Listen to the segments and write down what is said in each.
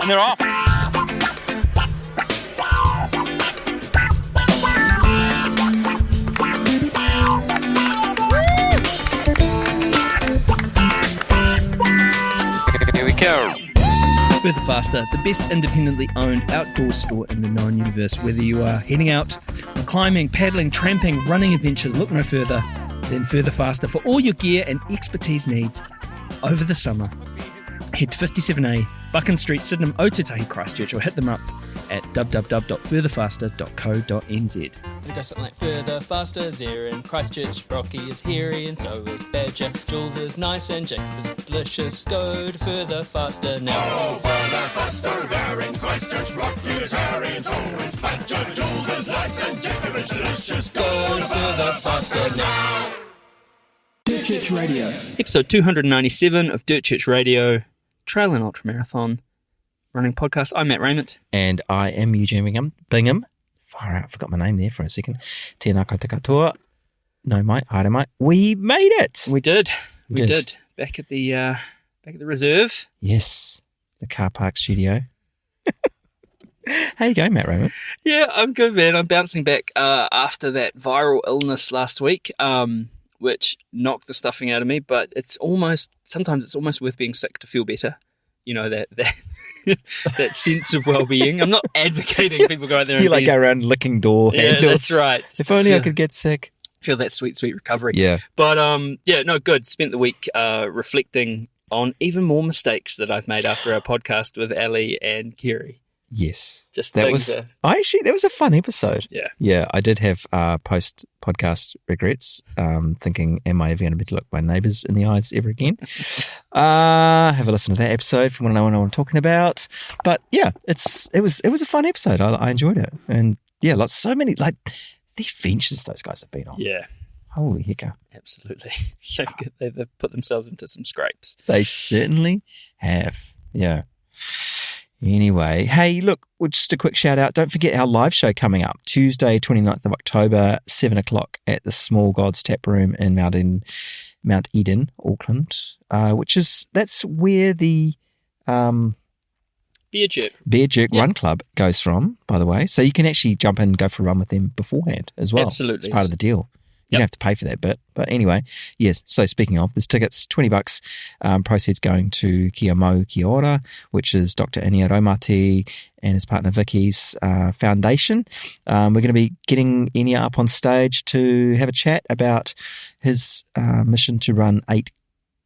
And they're off. Here we go. Further Faster, the best independently owned outdoor store in the known universe. Whether you are heading out on climbing, paddling, tramping, running adventures, look no further than Further Faster for all your gear and expertise needs over the summer. Head to 57A Buchan Street, Sydenham, Otutahi, Christchurch, or hit them up at www.furtherfaster.co.nz. We go something like further, faster, there in Christchurch. Rocky is hairy and so is Badger. Jules is nice and Jacob is delicious. Go to further, faster now. Oh, further, faster, there in Christchurch. Rocky is hairy and so is Badger. Jules is nice and Jacob is delicious. Go to further, faster now. Dirt Church Radio. Episode 297 of Dirt Church Radio, Trail and Ultramarathon running podcast. I'm Matt Raymond. And I am Eugene Bingham. Far out, I forgot my name there for a second. Tēnā koutou katoa. No, mate, haere mate. We made it. We did. Back at the reserve. Yes, the car park studio. How you going, Matt Raymond? Yeah, I'm good, man. I'm bouncing back after that viral illness last week, which knocked the stuffing out of me. But sometimes it's almost worth being sick to feel better. You know, that that sense of well-being. I'm not advocating people go out there and go around licking door handles. Yeah, that's right. If only I could get sick. Feel that sweet recovery. Yeah. But, good. Spent the week reflecting on even more mistakes that I've made after our podcast with Ali and Kerry. Yes. That was a fun episode. Yeah. Yeah, I did have post-podcast regrets, thinking, am I ever going to be to look my neighbours in the eyes ever again? Have a listen to that episode if you want to know what I'm talking about. But yeah, it was a fun episode. I enjoyed it. And yeah, so many, the adventures those guys have been on. Yeah. Holy hecker. Absolutely. They've put themselves into some scrapes. They certainly have. Yeah. Anyway, hey, look, just a quick shout out. Don't forget our live show coming up Tuesday, 29th of October, 7 o'clock at the Small Gods Tap Room in Mount Eden, Auckland, that's where the Beer Jerk Run Club goes from, by the way. So you can actually jump in and go for a run with them beforehand as well. Absolutely. It's part of the deal. You don't have to pay for that bit. But anyway, yes. So speaking of, there's tickets, $20. Proceeds going to Kia Mau Kia Ora, which is Dr. Inia Raumati and his partner Vicky's foundation. We're going to be getting Inia up on stage to have a chat about his mission to run 8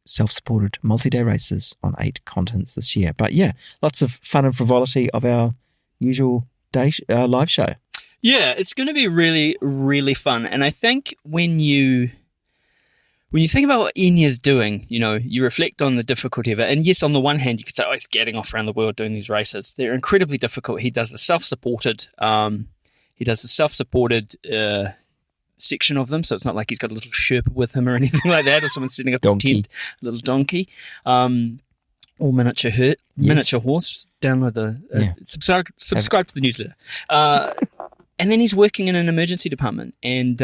self-supported multi-day races on 8 continents this year. But yeah, lots of fun and frivolity of our usual live show. Yeah, it's going to be really, really fun. And I think when you think about what Enya's doing, you reflect on the difficulty of it. And yes, on the one hand, you could say, he's getting off around the world doing these races. They're incredibly difficult. He does the self-supported section of them. So it's not like he's got a little Sherpa with him or anything like that, or someone setting up his tent, a little donkey. All miniature horse. Download subscribe to the newsletter. And then he's working in an emergency department. And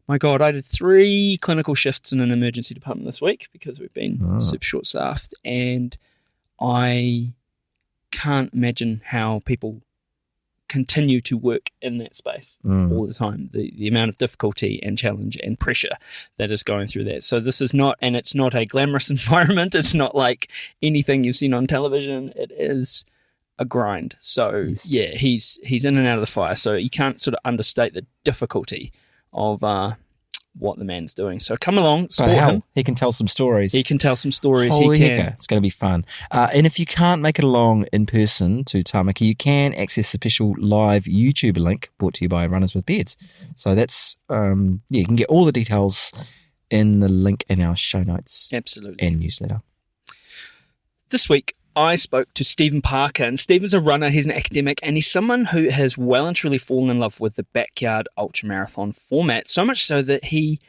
my God, I did 3 clinical shifts in an emergency department this week because we've been super short-staffed. And I can't imagine how people continue to work in that space all the time. The amount of difficulty and challenge and pressure that is going through that. So it's not a glamorous environment. It's not like anything you've seen on television. It is a grind. So yeah, he's in and out of the fire. So you can't sort of understate the difficulty of what the man's doing. So come along, support him. He can tell some stories. Holy hecker, it's going to be fun. And if you can't make it along in person to Tamaki, you can access a special live YouTube link brought to you by Runners with Beards. So that's you can get all the details in the link in our show notes. Absolutely. And newsletter. This week I spoke to Stephen Parker, and Stephen's a runner, he's an academic, and he's someone who has well and truly fallen in love with the backyard ultramarathon format, so much so that he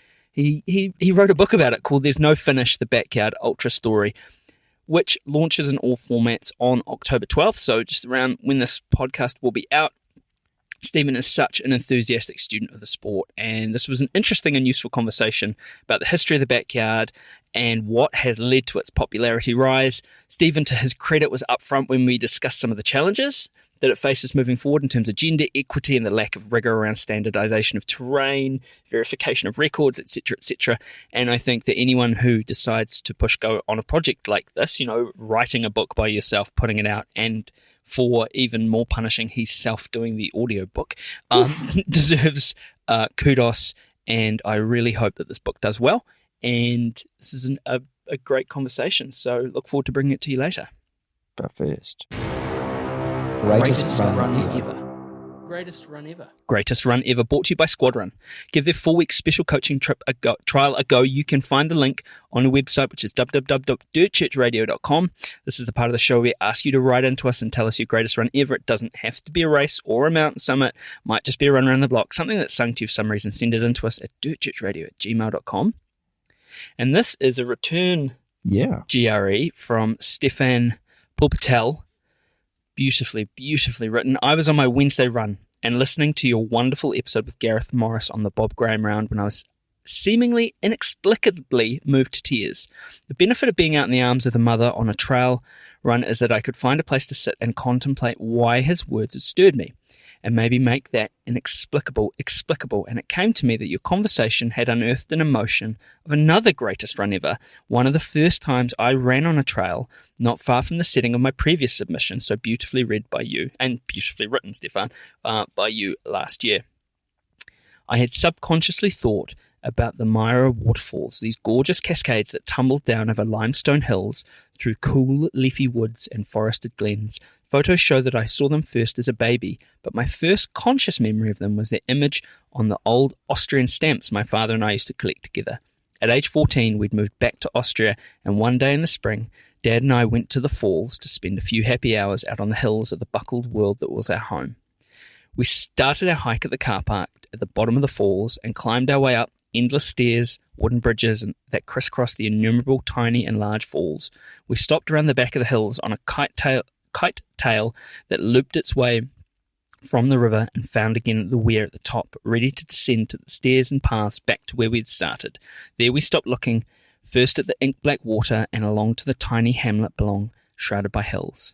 wrote a book about it called There's No Finish, The Backyard Ultra Story, which launches in all formats on October 12th, so just around when this podcast will be out. Stephen is such an enthusiastic student of the sport, and this was an interesting and useful conversation about the history of the backyard and what has led to its popularity rise. Stephen, to his credit, was upfront when we discussed some of the challenges that it faces moving forward in terms of gender equity and the lack of rigor around standardization of terrain, verification of records, etc., etc. And I think that anyone who decides to push go on a project like this, writing a book by yourself, putting it out, and for even more punishing, he's self doing the audiobook, deserves kudos. And I really hope that this book does well. And this is a great conversation. So look forward to bringing it to you later. But first, greatest run ever. Greatest run ever. Greatest run ever, brought to you by Squadron. Give their 4-week special coaching trial a go. You can find the link on the website, which is www.dirtchurchradio.com. This is the part of the show where we ask you to write into us and tell us your greatest run ever. It doesn't have to be a race or a mountain summit. Might just be a run around the block, something that's sung to you for some reason. Send it in to us at dirtchurchradio@gmail.com. And this is a return GRE from Stefan Pulpatel. Beautifully, beautifully written. I was on my Wednesday run and listening to your wonderful episode with Gareth Morris on the Bob Graham round when I was seemingly inexplicably moved to tears. The benefit of being out in the arms of the mother on a trail run is that I could find a place to sit and contemplate why his words had stirred me, and maybe make that inexplicable explicable. And it came to me that your conversation had unearthed an emotion of another greatest run ever, one of the first times I ran on a trail not far from the setting of my previous submission, so beautifully read by you, and beautifully written, Stefan, by you last year. I had subconsciously thought about the Myra waterfalls, these gorgeous cascades that tumbled down over limestone hills through cool, leafy woods and forested glens. Photos show that I saw them first as a baby, but my first conscious memory of them was their image on the old Austrian stamps my father and I used to collect together. At age 14, we'd moved back to Austria, and one day in the spring, Dad and I went to the falls to spend a few happy hours out on the hills of the buckled world that was our home. We started our hike at the car park at the bottom of the falls and climbed our way up endless stairs, wooden bridges that crisscrossed the innumerable tiny and large falls. We stopped around the back of the hills on a kite tail that looped its way from the river and found again the weir at the top, ready to descend to the stairs and paths back to where we had started. There we stopped looking, first at the ink-black water and along to the tiny hamlet below, shrouded by hills.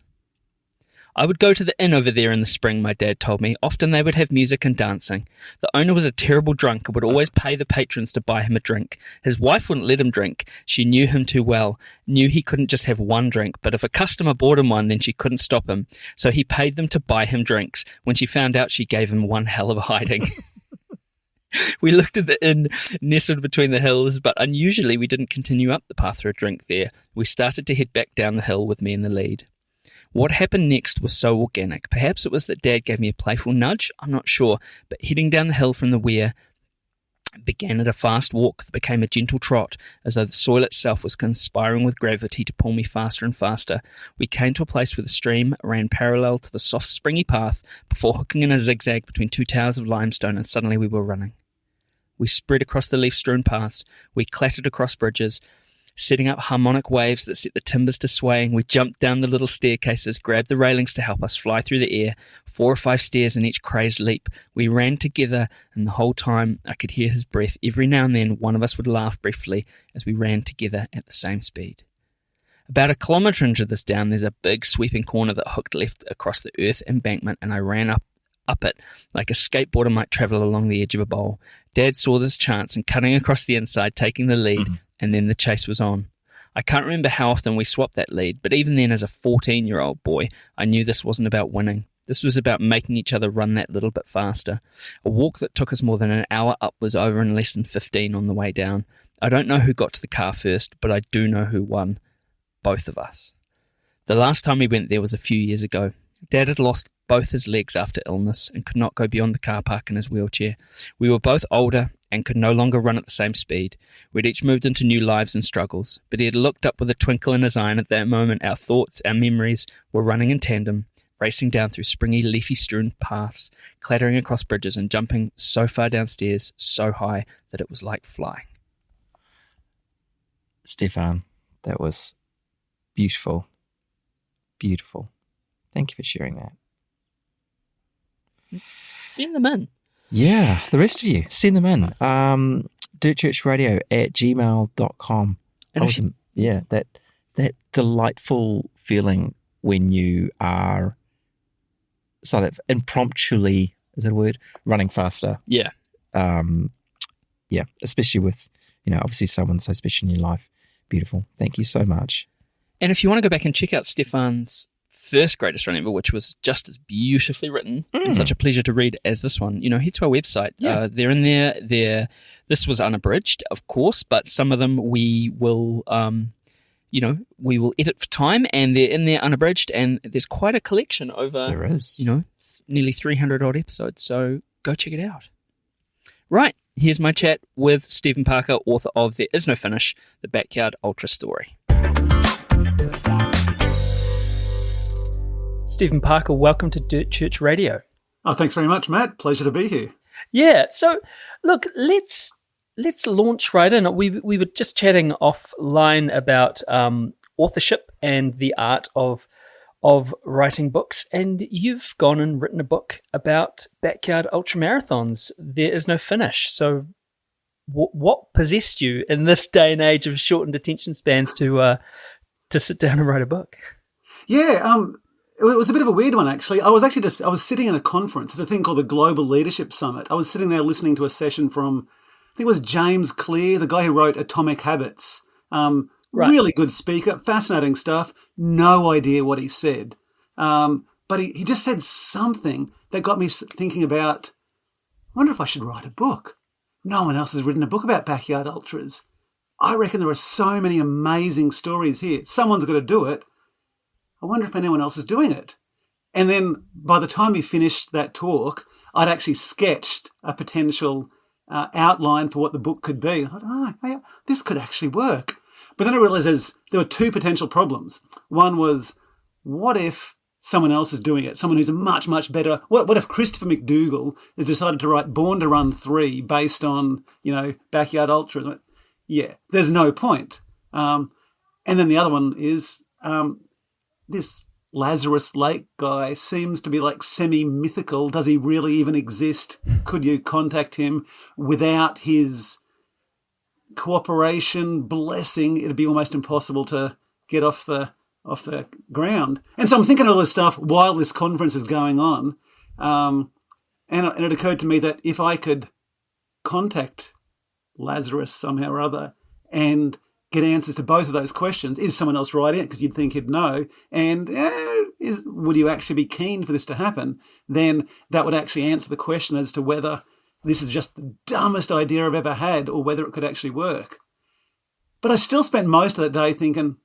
I would go to the inn over there in the spring, my dad told me. Often they would have music and dancing. The owner was a terrible drunk and would always pay the patrons to buy him a drink. His wife wouldn't let him drink. She knew him too well, knew he couldn't just have one drink, but if a customer bought him one, then she couldn't stop him. So he paid them to buy him drinks. When she found out, she gave him one hell of a hiding. We looked at the inn nestled between the hills, but unusually we didn't continue up the path for a drink there. We started to head back down the hill with me in the lead. What happened next was so organic. Perhaps it was that Dad gave me a playful nudge, I'm not sure, but heading down the hill from the weir began at a fast walk that became a gentle trot, as though the soil itself was conspiring with gravity to pull me faster and faster. We came to a place where the stream ran parallel to the soft springy path before hooking in a zigzag between two towers of limestone, and suddenly we were running. We spread across the leaf-strewn paths, we clattered across bridges, setting up harmonic waves that set the timbers to swaying. We jumped down the little staircases, grabbed the railings to help us fly through the air, 4 or 5 stairs in each crazed leap. We ran together, and the whole time I could hear his breath. Every now and then one of us would laugh briefly as we ran together at the same speed. About 1 kilometre into this down, there's a big sweeping corner that hooked left across the earth embankment, and I ran up it like a skateboarder might travel along the edge of a bowl. Dad saw this chance and cutting across the inside, taking the lead, and then the chase was on. I can't remember how often we swapped that lead, but even then as a 14-year-old boy, I knew this wasn't about winning. This was about making each other run that little bit faster. A walk that took us more than an hour up was over in less than 15 on the way down. I don't know who got to the car first, but I do know who won. Both of us. The last time we went there was a few years ago. Dad had lost both his legs after illness and could not go beyond the car park in his wheelchair. We were both older and could no longer run at the same speed. We'd each moved into new lives and struggles, but he had looked up with a twinkle in his eye, and at that moment our thoughts, our memories were running in tandem, racing down through springy, leafy-strewn paths, clattering across bridges and jumping so far downstairs, so high that it was like flying. Stefan, that was beautiful. Beautiful. Thank you for sharing that. Send them in. Yeah, the rest of you, send them in. dirtchurchradio@gmail.com. And that delightful feeling when you are sort of impromptually, is that a word? Running faster. Yeah. Especially with, obviously someone so special in your life. Beautiful. Thank you so much. And if you want to go back and check out Stefan's first greatest run ever, which was just as beautifully written and such a pleasure to read as this one, head to our website. Yeah. They're in there. This was unabridged, of course, but some of them we will, we will edit for time, and they're in there unabridged, and there's quite a collection over, There is. nearly 300 odd episodes. So go check it out. Right. Here's my chat with Stephen Parker, author of There Is No Finish, The Backyard Ultra Story. Stephen Parker, welcome to Dirt Church Radio. Oh, thanks very much, Matt. Pleasure to be here. Yeah, so look, let's launch right in. We were just chatting offline about authorship and the art of writing books, and you've gone and written a book about backyard ultramarathons. There Is No Finish. So what possessed you in this day and age of shortened attention spans to sit down and write a book? Yeah, it was a bit of a weird one, actually. I was sitting in a conference. It's a thing called the Global Leadership Summit. I was sitting there listening to a session from, I think it was James Clear, the guy who wrote Atomic Habits. Right. Really good speaker, fascinating stuff. No idea what he said. But he just said something that got me thinking about, I wonder if I should write a book. No one else has written a book about backyard ultras. I reckon there are so many amazing stories here. Someone's got to do it. I wonder if anyone else is doing it. And then by the time we finished that talk, I'd actually sketched a potential outline for what the book could be. I thought, yeah, this could actually work. But then I realised there were two potential problems. One was, what if someone else is doing it? Someone who's a much, much better... What if Christopher McDougall has decided to write Born to Run 3 based on, backyard ultras? Yeah, there's no point. And then the other one is... this Lazarus Lake guy seems to be like semi-mythical. Does he really even exist? Could you contact him without his cooperation, blessing? It'd be almost impossible to get off the ground. And so I'm thinking all this stuff while this conference is going on. And it occurred to me that if I could contact Lazarus somehow or other and get answers to both of those questions. Is someone else writing it? Because you'd think he'd know. And would you actually be keen for this to happen? Then that would actually answer the question as to whether this is just the dumbest idea I've ever had or whether it could actually work. But I still spent most of that day thinking,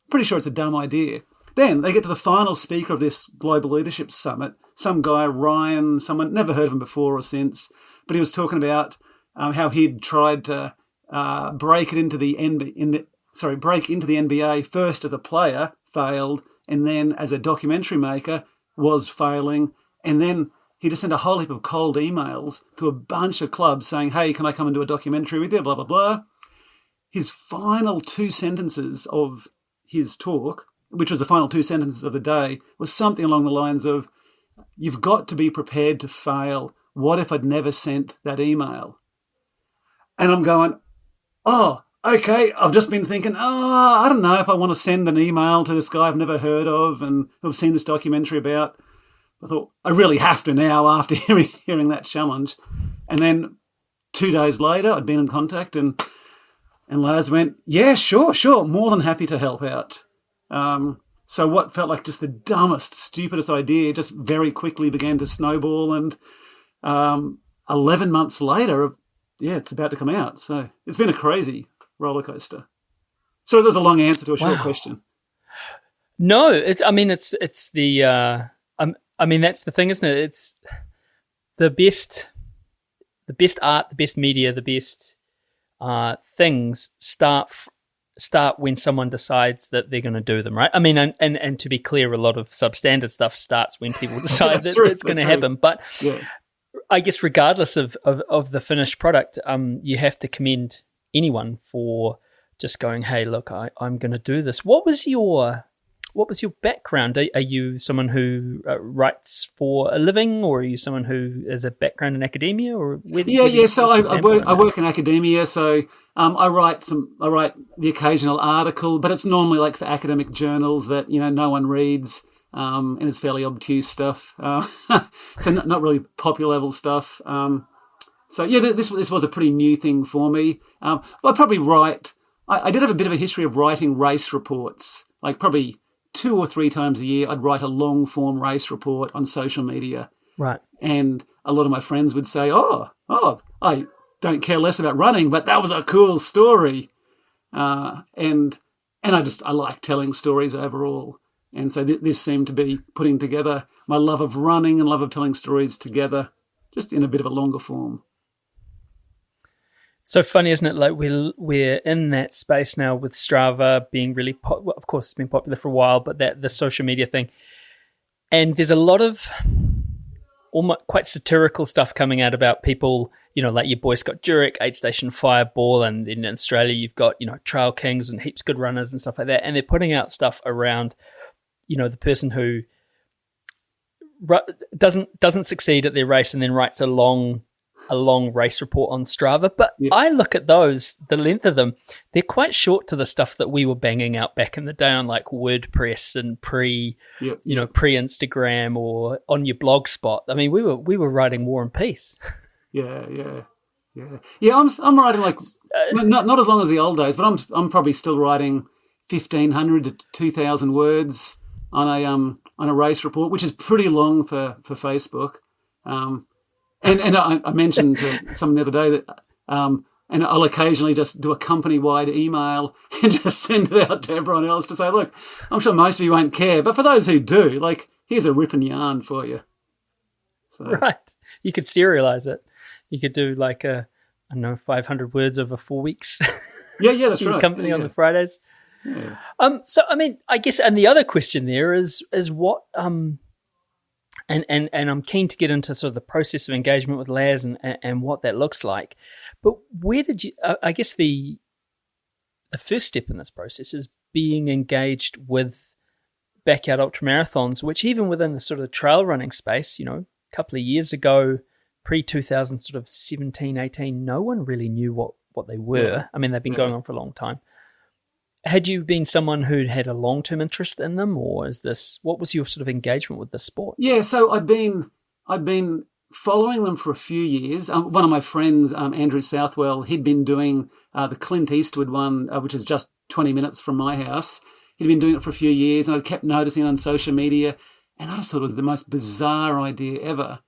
pretty sure it's a dumb idea. Then they get to the final speaker of this Global Leadership Summit, some guy, Ryan, someone, never heard of him before or since, but he was talking about how he'd tried to break into the NBA first as a player, failed, and then as a documentary maker was failing, and then he just sent a whole heap of cold emails to a bunch of clubs saying, hey, can I come and do a documentary with you, blah, blah, blah. His final two sentences of his talk, which was the final two sentences of the day, was something along the lines of, you've got to be prepared to fail. What if I'd never sent that email? And I'm going, oh, okay, I've just been thinking, I don't know if I want to send an email to this guy I've never heard of and who've seen this documentary about. I thought, I really have to now after hearing that challenge. And then 2 days later, I'd been in contact and Laz went, yeah, sure, more than happy to help out. So what felt like just the dumbest, stupidest idea just very quickly began to snowball. And 11 months later, it's about to come out. So it's been a crazy roller coaster. So there's a long answer to a short question. No, it's the that's the thing, isn't it? It's the best art, the best media, the best things start when someone decides that they're going to do them, right? I mean, and to be clear, a lot of substandard stuff starts when people decide that it's going to happen. But yeah. I guess regardless of the finished product, you have to commend anyone for just going, hey, look, I'm going to do this. What was your was your background? Are you someone who writes for a living, or are you someone who has a background in academia? Or So I work in academia. So I write the occasional article, but it's normally like for academic journals that no one reads, and it's fairly obtuse stuff. So not really popular level stuff. This was a pretty new thing for me. I'd probably write. I did have a bit of a history of writing race reports, like probably 2 or 3 times a year. I'd write a long form race report on social media. Right. And a lot of my friends would say, oh, I don't care less about running, but that was a cool story. And I like telling stories overall. And so this seemed to be putting together my love of running and love of telling stories together, just in a bit of a longer form. So funny, isn't it? Like we're in that space now with Strava being really, of course, it's been popular for a while, but the social media thing, and there's a lot of almost quite satirical stuff coming out about people, like your boy Scott Jurek, 8 Station Fireball, and in Australia you've got Trail Kings and heaps good runners and stuff like that, and they're putting out stuff around, the person who doesn't succeed at their race and then writes a long race report on Strava. But I look at those, the length of them, they're quite short to the stuff that we were banging out back in the day on like WordPress and pre-Instagram or on your blog spot. I mean, we were writing War and Peace. Yeah. I'm writing like not as long as the old days, but I'm probably still writing 1,500 to 2,000 words on a race report, which is pretty long for Facebook. And I mentioned to someone the other day that, and I'll occasionally just do a company-wide email and just send it out to everyone else to say, look, I'm sure most of you won't care, but for those who do, like, here's a ripping yarn for you. So. Right. You could serialize it. You could do like 500 words over 4 weeks. Yeah, that's right. Company on the Fridays. Yeah. So I mean, I guess, and the other question there is what And I'm keen to get into sort of the process of engagement with Laz and what that looks like. But where did you? I guess the first step in this process is being engaged with backyard ultramarathons, which even within the sort of trail running space, a couple of years ago, pre-2000, sort of 17, 18, no one really knew what they were. Yeah. I mean, they've been going on for a long time. Had you been someone who'd had a long-term interest in them, or what was your sort of engagement with the sport? Yeah, so I'd been following them for a few years. One of my friends, Andrew Southwell, he'd been doing the Clint Eastwood one, which is just 20 minutes from my house. He'd been doing it for a few years, and I'd kept noticing it on social media, and I just thought it was the most bizarre idea ever.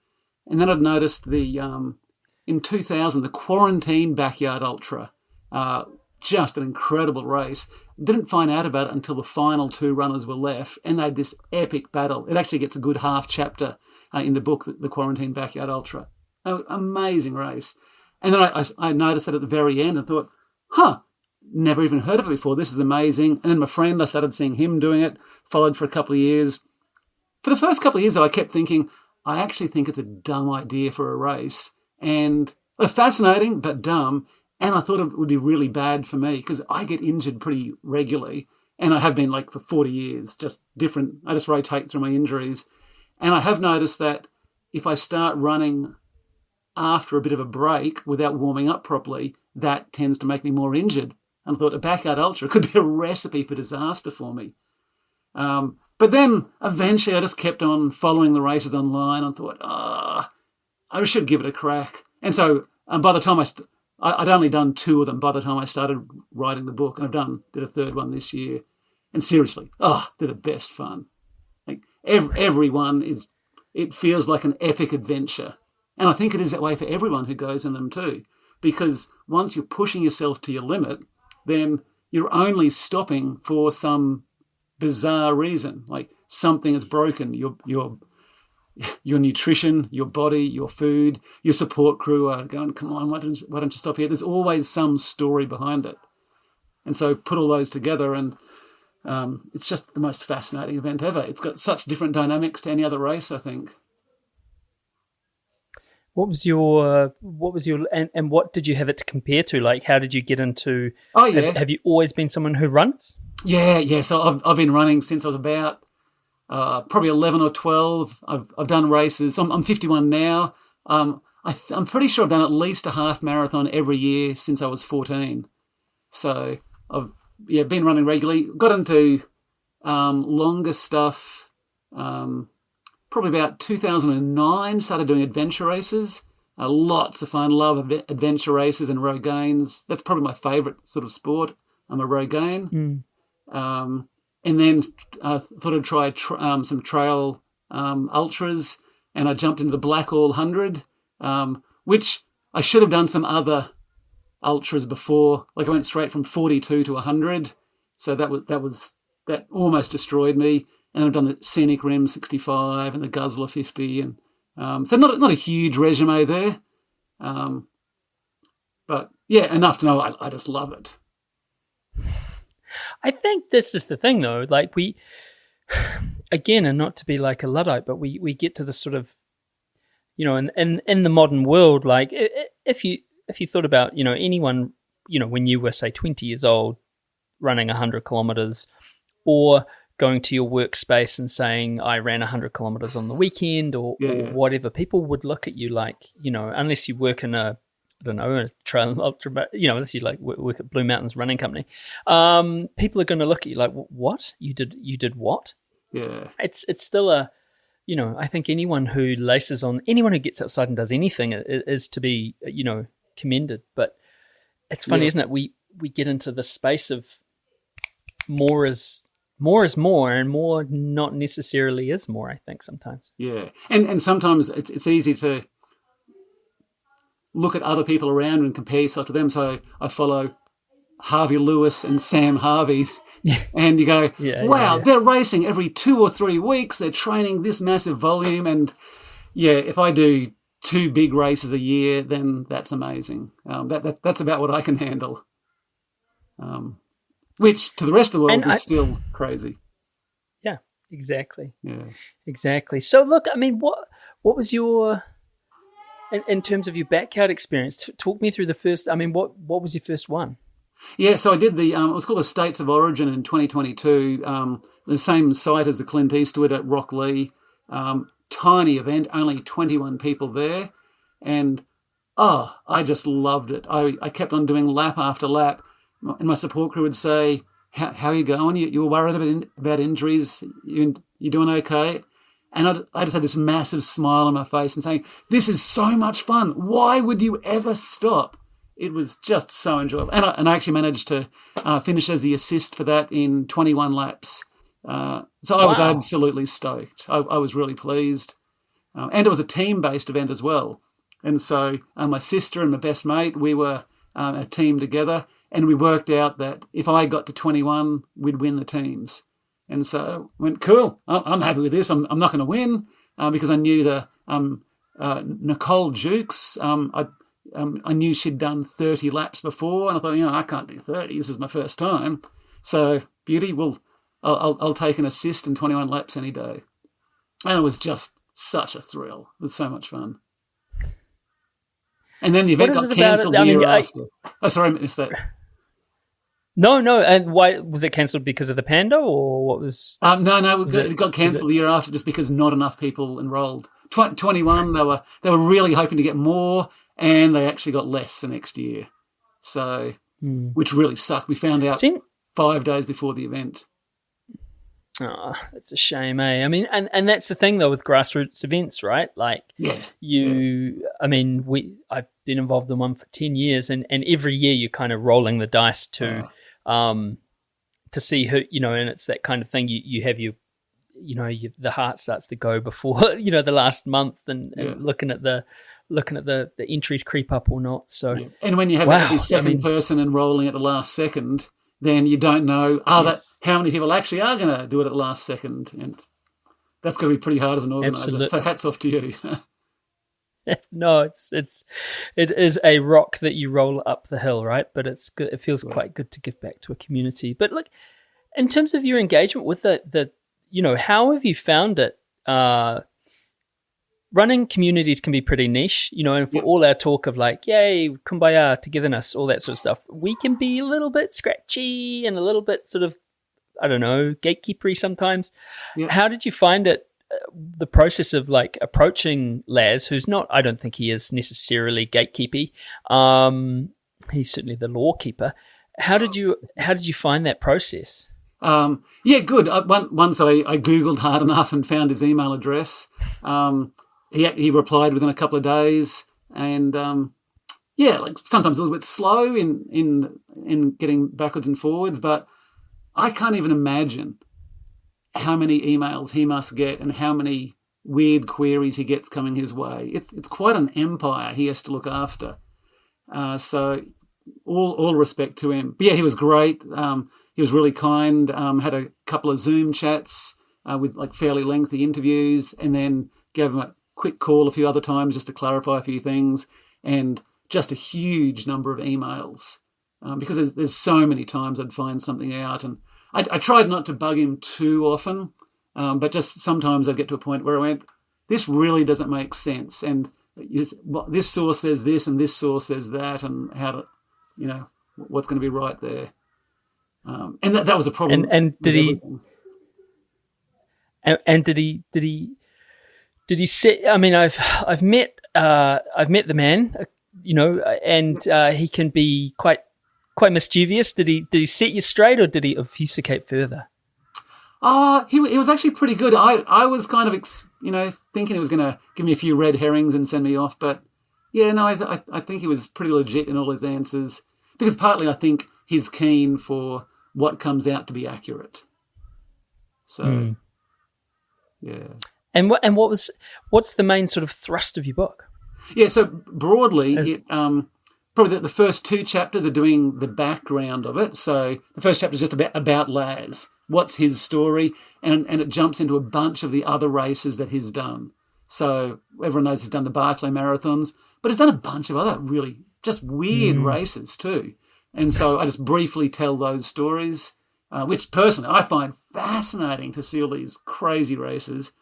And then I'd noticed in 2000, the Quarantine Backyard Ultra, just an incredible race. Didn't find out about it until the final 2 runners were left, and they had this epic battle. It actually gets a good half chapter in the book, the Quarantine Backyard Ultra. Amazing race. And then I noticed that at the very end and thought, never even heard of it before. This is amazing. And then my friend, I started seeing him doing it, followed for a couple of years. For the first couple of years, though, I kept thinking, I actually think it's a dumb idea for a race. And fascinating, but dumb. And I thought it would be really bad for me because I get injured pretty regularly. And I have been like for 40 years, just different. I just rotate through my injuries. And I have noticed that if I start running after a bit of a break without warming up properly, that tends to make me more injured. And I thought a backyard ultra could be a recipe for disaster for me. But then eventually I just kept on following the races online and thought, I should give it a crack. And so by the time I'd only done 2 of them by the time I started writing the book, and did a 3rd one this year. And seriously, they're the best fun. Like every one it feels like an epic adventure. And I think it is that way for everyone who goes in them too. Because once you're pushing yourself to your limit, then you're only stopping for some bizarre reason. Like something is broken. Your nutrition, your body, your food, your support crew are going, come on, why don't you stop here? There's always some story behind it. And so put all those together and it's just the most fascinating event ever. It's got such different dynamics to any other race, I think. What was your, and what did you have it to compare to? Like, how did you get into, have you always been someone who runs? Yeah. So I've been running since I was about probably 11 or 12. I've done races. I'm 51 now. I'm pretty sure I've done at least a half marathon every year since I was 14. So I've been running regularly. Got into longer stuff probably about 2009. Started doing adventure races. Lots of fun. Love adventure races and Rogaines. That's probably my favourite sort of sport. I'm a Rogaine. And then thought I'd try some trail ultras, and I jumped into the Blackall 100, which I should have done some other ultras before. Like I went straight from 42 to 100, so that almost destroyed me. And I've done the Scenic Rim 65 and the Guzzler 50, and so not a huge resume there, but yeah, enough to know I just love it. I think this is the thing, though. Like we, again, and not to be like a Luddite, but we get to this sort of, in the modern world, like if you thought about, anyone, when you were say 20 years old, running 100 kilometers, or going to your workspace and saying I ran 100 kilometers on the weekend, or whatever, people would look at you like, unless you work in a trail ultra, unless you like work at Blue Mountains Running Company, people are going to look at you like, what? You did what? Yeah. It's still I think anyone who gets outside and does anything is to be, commended. But it's funny, isn't it? We get into the space of more is more, and more not necessarily is more, I think sometimes. Yeah. And sometimes it's easy to look at other people around and compare yourself to them. So I follow Harvey Lewis and Sam Harvey, and you go, wow, they're racing every 2 or 3 weeks. They're training this massive volume. And if I do 2 big races a year, then that's amazing. That's about what I can handle, which to the rest of the world is still crazy. Yeah, exactly. Yeah, exactly. So look, I mean, what was your... In terms of your backyard experience, talk me through the first. I mean, what was your first one? Yeah, so I did the. It was called the States of Origin in 2022. The same site as the Clint Eastwood at Rocklea. Tiny event, only 21 people there, and I just loved it. I kept on doing lap after lap, and my support crew would say, "How are you going? You were worried about injuries? You doing okay?" And I just had this massive smile on my face and saying, this is so much fun. Why would you ever stop? It was just so enjoyable. And I actually managed to finish as the assist for that in 21 laps. So I was absolutely stoked. I was really pleased. And it was a team-based event as well. And so my sister and my best mate, we were a team together, and we worked out that if I got to 21, we'd win the teams. And so I went, cool, I'm happy with this. I'm not going to win because I knew the Nicole Jukes, I knew she'd done 30 laps before, and I thought, I can't do 30. This is my first time. So, beauty, I'll take an assist in 21 laps any day. And it was just such a thrill. It was so much fun. And then the event got cancelled the year after. Sorry, I missed that. No. And why was it cancelled? Because of the panda, or what was? No. It got cancelled the year after just because not enough people enrolled. 21, they were really hoping to get more, and they actually got less the next year. So, which really sucked. We found out 5 days before the event. Oh, it's a shame, eh? I mean, and that's the thing though with grassroots events, right? Like, I mean, I've been involved in one for 10 years, and every year you're kind of rolling the dice to see who, and it's that kind of thing. You have the heart starts to go before the last month, and looking at the entries creep up or not. So, and when you have every second person enrolling at the last second, then you don't know how many people actually are going to do it at the last second, and that's going to be pretty hard as an organizer. Absolutely. So hats off to you. No, it is a rock that you roll up the hill, right? But it's good. It feels quite good to give back to a community. But like, in terms of your engagement with the how have you found it? Running communities can be pretty niche, and for all our talk of like, yay, kumbaya, togetherness, all that sort of stuff, we can be a little bit scratchy and a little bit sort of I don't know, gatekeepery sometimes. Yeah. How did you find it, the process of like approaching Laz, who's not, I don't think he is necessarily gatekeepy. He's certainly the law keeper. How did you find that process? Yeah, good. Once I Googled hard enough and found his email address. He replied within a couple of days, and like sometimes a little bit slow in getting backwards and forwards, but I can't even imagine how many emails he must get and how many weird queries he gets coming his way. It's quite an empire he has to look after. So all respect to him. But yeah, he was great. He was really kind. Had a couple of Zoom chats with like fairly lengthy interviews, and then gave him a quick call a few other times just to clarify a few things, and just a huge number of emails because there's so many times I'd find something out, and I tried not to bug him too often, but just sometimes I'd get to a point where I went, this really doesn't make sense, and this source says this and this source says that, and how to, what's going to be right there. And that was a problem. And did he? And did he say? I mean, I've met the man, and he can be quite mischievous. Did he set you straight, or did he obfuscate further? He was actually pretty good. I was kind of thinking he was going to give me a few red herrings and send me off, but yeah, no, I think he was pretty legit in all his answers, because partly I think he's keen for what comes out to be accurate. So, yeah. And what's the main sort of thrust of your book? Yeah, so broadly, probably the first two chapters are doing the background of it. So the first chapter is just about Laz. What's his story? And it jumps into a bunch of the other races that he's done. So everyone knows he's done the Barclay Marathons, but he's done a bunch of other really just weird races too. And so I just briefly tell those stories, which personally I find fascinating to see all these crazy races.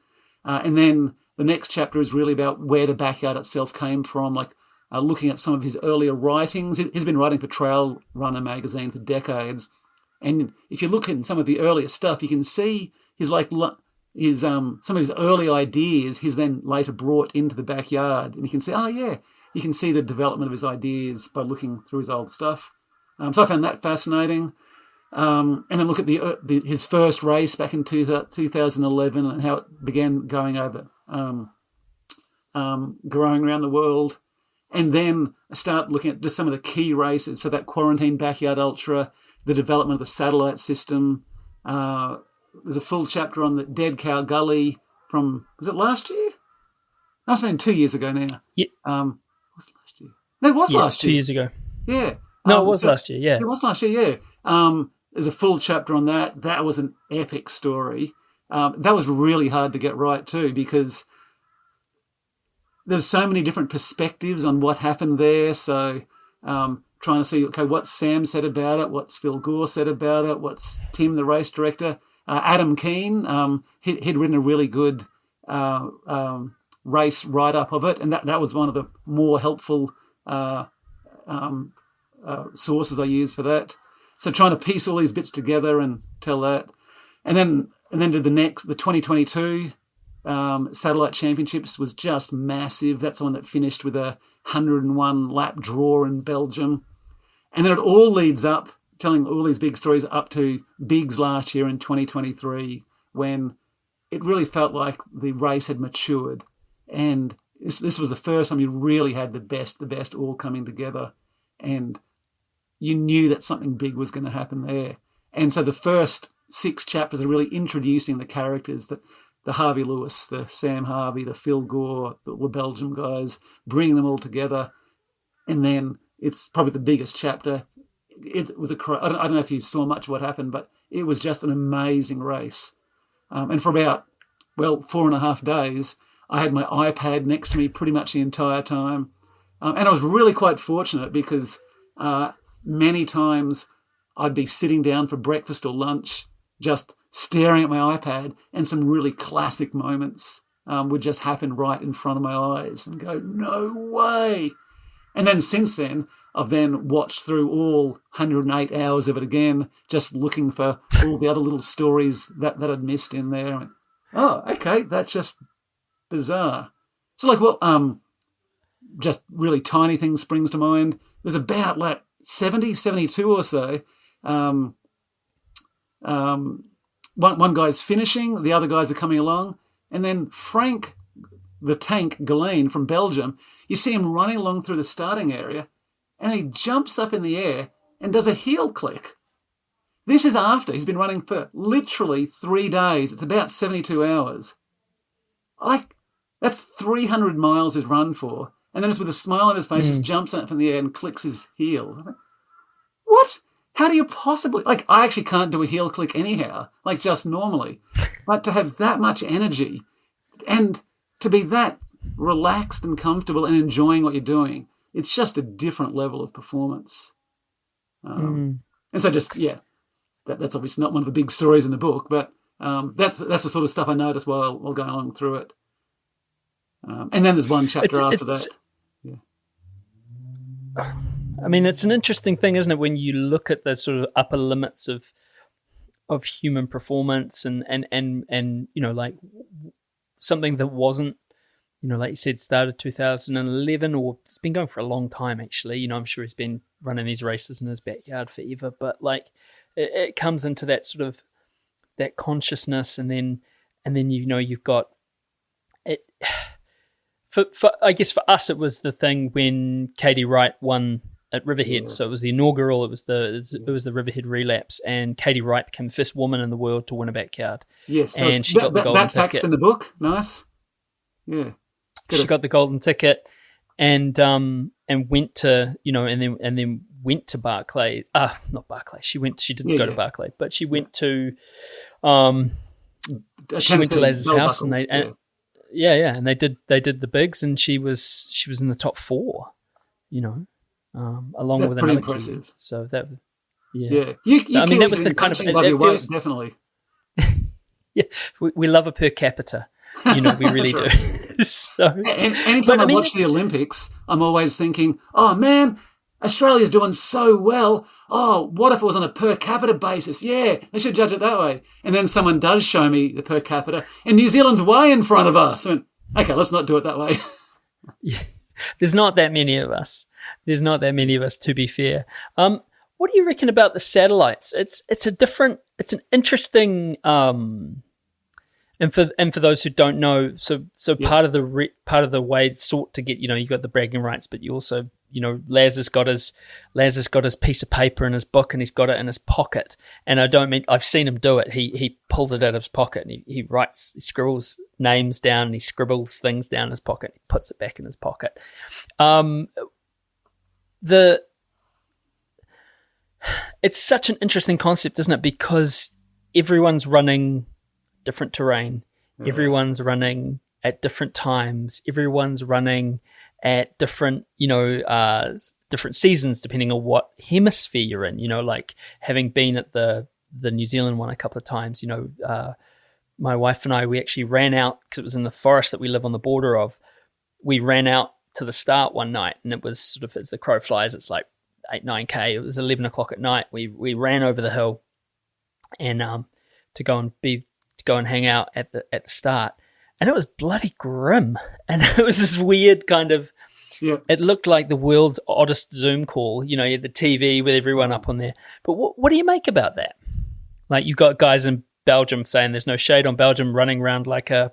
And then the next chapter is really about where the backyard itself came from, like looking at some of his earlier writings. He's been writing for Trail Runner magazine for decades. And if you look at some of the earlier stuff, you can see some of his early ideas he's then later brought into the backyard. And you can see, you can see the development of his ideas by looking through his old stuff. So I found that fascinating. And then look at his first race back in 2011 and how it began going around the world. And then I start looking at just some of the key races. So that Quarantine Backyard Ultra, the development of the satellite system. There's a full chapter on the Dead Cow Gully from, was it last year? I was saying 2 years ago now. Yeah. Was it last year? No, it was last year. 2 years ago. Yeah. No, it was last year, yeah. It was last year, yeah. There's a full chapter on that. That was an epic story. That was really hard to get right too, because there's so many different perspectives on what happened there. So trying to see, okay, what Sam said about it, what's Phil Gore said about it, what's Tim, the race director. Adam Keane, he'd written a really good race write-up of it, and that was one of the more helpful sources I used for that. So trying to piece all these bits together and tell that. And then did the 2022 Satellite Championships was just massive. That's the one that finished with a 101 lap draw in Belgium. And then it all leads up, telling all these big stories up to Bigs last year in 2023, when it really felt like the race had matured. And this was the first time you really had the best all coming together. And you knew that something big was going to happen there. And so the first 6 chapters are really introducing the characters, the Harvey Lewis, the Sam Harvey, the Phil Gore, the Belgium guys, bringing them all together. And then it's probably the biggest chapter. It was I don't know if you saw much of what happened, but it was just an amazing race. And for about, 4.5 days, I had my iPad next to me pretty much the entire time. And I was really quite fortunate because many times I'd be sitting down for breakfast or lunch, just staring at my iPad, and some really classic moments would just happen right in front of my eyes and go, no way. And then since then, I've then watched through all 108 hours of it again, just looking for all the other little stories that I'd missed in there. And, oh, okay, that's just bizarre. So, like, well, just really tiny things springs to mind. It was about like 70, 72 or so. One guy's finishing, the other guys are coming along, and then Frank, the tank Galeen from Belgium, you see him running along through the starting area, and he jumps up in the air and does a heel click. This is after he's been running for literally 3 days. It's about 72 hours. Like, that's 300 miles he's run for. And then just with a smile on his face, just jumps up in the air and clicks his heel. What? How do you possibly... Like, I actually can't do a heel click anyhow, like just normally. But to have that much energy and to be that relaxed and comfortable and enjoying what you're doing, it's just a different level of performance. And so just, yeah, that's obviously not one of the big stories in the book, but that's the sort of stuff I noticed while going along through it. And then there's one chapter after that. Yeah. I mean, it's an interesting thing, isn't it, when you look at the sort of upper limits of human performance and you know, like something that wasn't, you know, like you said, started 2011, or it's been going for a long time, actually. You know, I'm sure he's been running these races in his backyard forever, but like it comes into that sort of that consciousness, and then you know, you've got it. For I guess for us, it was the thing when Katie Wright won at Riverhead. Yeah. So it was the inaugural. It was the Riverhead relapse, and Katie Wright became the first woman in the world to win a backyard. Yes, and she got the golden ticket. That fact's in the book. Nice. Yeah, she got the golden ticket, and went to, you know, and then went to Barclay. Not Barclay. She didn't go to Barclay, but she went to Laz's house, and they. And they did the bigs, and she was in the top 4, you know, along That's with pretty another impressive. Key. So that, yeah. I mean, that was the kind of it feels, definitely. Yeah, we love a per capita, you know, we really do. So, anytime I watch the Olympics, I'm always thinking, oh man, Australia's doing so well. Oh, what if it was on a per capita basis? Yeah, they should judge it that way. And then someone does show me the per capita, and New Zealand's way in front of us. I mean, okay, let's not do it that way. Yeah. There's not that many of us. To be fair. What do you reckon about the satellites? It's an interesting. And for those who don't know, so part of the way it's sought to get, you know, you got the bragging rights, but you also, you know, Laz has got his piece of paper in his book, and he's got it in his pocket. And I don't mean, I've seen him do it. He pulls it out of his pocket, and he scribbles names down, and he scribbles things down in his pocket. He puts it back in his pocket. It's such an interesting concept, isn't it? Because everyone's running different terrain. Yeah. Everyone's running at different times. Everyone's running at different, you know, different seasons, depending on what hemisphere you're in. You know, like having been at the New Zealand one a couple of times, you know, my wife and I, we actually ran out, because it was in the forest that we live on the border of. We ran out to the start one night, and it was sort of, as the crow flies, it's like 8-9K. It was 11 o'clock at night. We ran over the hill, and to go and hang out at the start. And it was bloody grim. And it was this weird kind of, It looked like the world's oddest Zoom call. You know, you had the TV with everyone up on there. But what do you make about that? Like, you've got guys in Belgium saying there's no shade on Belgium, running around like a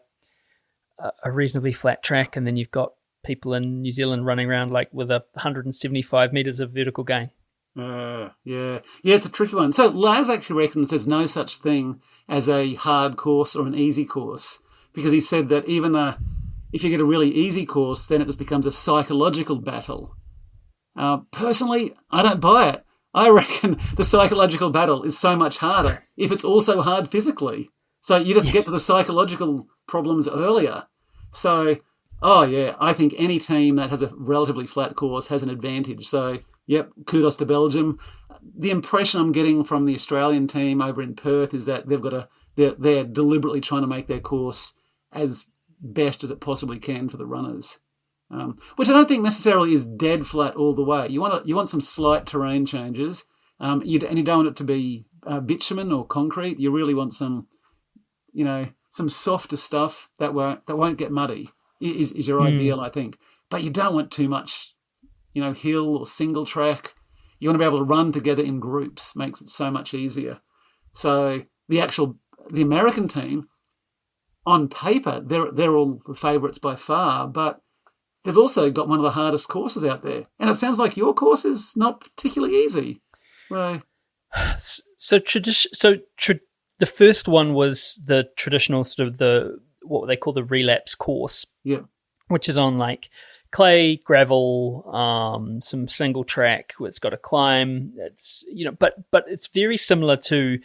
reasonably flat track. And then you've got people in New Zealand running around like with 175 meters of vertical gain. Yeah, it's a tricky one. So Laz actually reckons there's no such thing as a hard course or an easy course, because he said that even if you get a really easy course, then it just becomes a psychological battle. Personally, I don't buy it. I reckon the psychological battle is so much harder if it's also hard physically. So you just get to the psychological problems earlier. So, I think any team that has a relatively flat course has an advantage. So, yep, kudos to Belgium. The impression I'm getting from the Australian team over in Perth is that they're deliberately trying to make their course as best as it possibly can for the runners. which I don't think necessarily is dead flat all the way. You want some slight terrain changes, and you don't want it to be bitumen or concrete. You really want some, some softer stuff that won't get muddy. Is your ideal, I think. But you don't want too much, hill or single track. You want to be able to run together in groups. Makes it so much easier. So the American team, on paper, they're all the favourites by far, but they've also got one of the hardest courses out there. And it sounds like your course is not particularly easy. Right. The first one was the traditional sort of what they call the relapse course. Yeah. Which is on like clay, gravel, some single track. It's got a climb. It's but it's very similar to.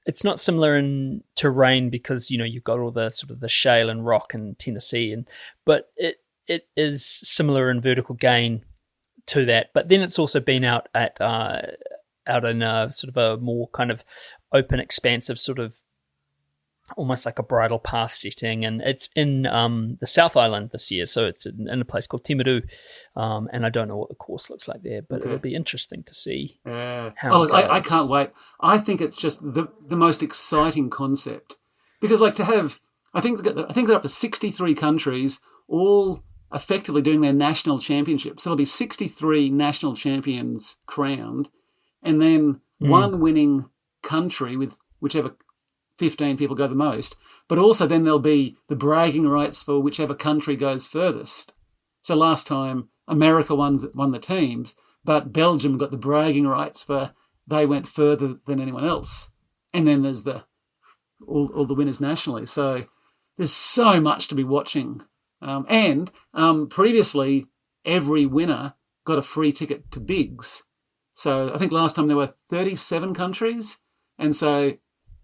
It's not similar in terrain because you've got all the sort of the shale and rock in Tennessee, but it is similar in vertical gain to that. But then it's also been out in a sort of a more kind of open, expansive sort of almost like a bridle path setting, and it's in the South Island this year, so it's in a place called Timaru, and I don't know what the course looks like there, but it'll be interesting to see how it goes. I can't wait. I think it's just the most exciting concept, because I think they're up to 63 countries, all effectively doing their national championships. So there'll be 63 national champions crowned, and then one winning country with whichever 15 people go the most, but also then there'll be the bragging rights for whichever country goes furthest. So last time America won the teams, but Belgium got the bragging rights for they went further than anyone else. And then there's all the winners nationally. So there's so much to be watching. And previously every winner got a free ticket to Bigs. So I think last time there were 37 countries, and so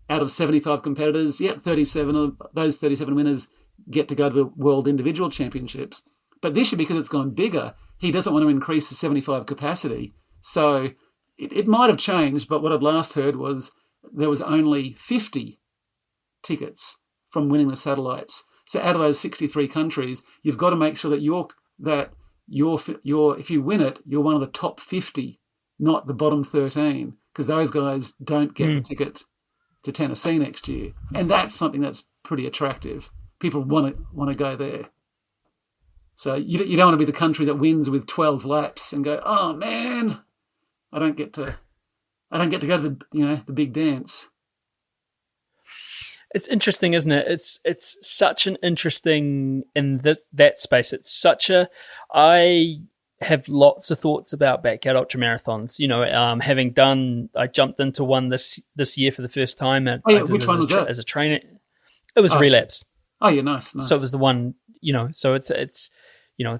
out of 75 competitors, 37 of those 37 winners get to go to the World Individual Championships. But this year, because it's gone bigger, he doesn't want to increase the 75 capacity. So it might have changed, but what I'd last heard was there was only 50 tickets from winning the satellites. So out of those 63 countries, you've got to make sure that if you win it, you're one of the top 50, not the bottom 13, because those guys don't get the ticket to Tennessee next year, and that's something that's pretty attractive. People want to go there. So you don't want to be the country that wins with 12 laps and go, oh man, I don't get to go to the big dance. It's interesting, isn't it? It's such an interesting in that space. It's such I have lots of thoughts about backyard ultramarathons. I jumped into one this year for the first time. Which one was that? As a trainer, it was Relapse. Oh yeah, nice. So it was the one. So it's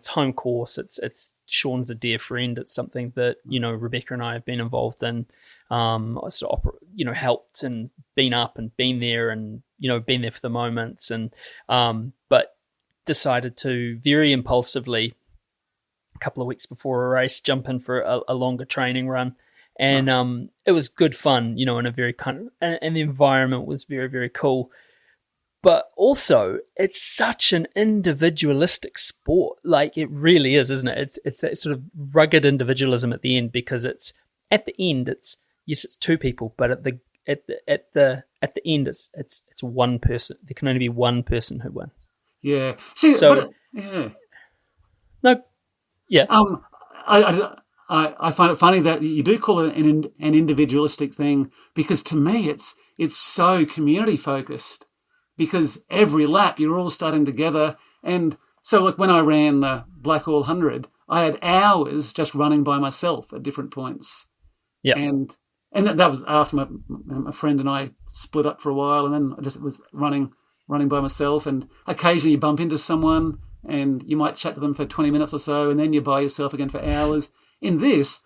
home course. It's Sean's a dear friend. It's something that Rebecca and I have been involved in. Helped and been up and been there and been there for the moments and but decided to very impulsively, couple of weeks before a race, jump in for a longer training run, and nice. It was good fun, in a very kind of, and the environment was very, very cool. But also, it's such an individualistic sport, like it really is, isn't it? It's that sort of rugged individualism at the end, because it's at the end, it's two people, but at the end, it's one person. There can only be one person who wins. Yeah. No. Yeah. I find it funny that you do call it an individualistic thing, because to me it's so community focused, because every lap you're all starting together. And so like when I ran the Blackall 100, I had hours just running by myself at different points. Yeah. And that was after my friend and I split up for a while, and then I just was running by myself, and occasionally you bump into someone and you might chat to them for 20 minutes or so, and then you're by yourself again for hours. In this,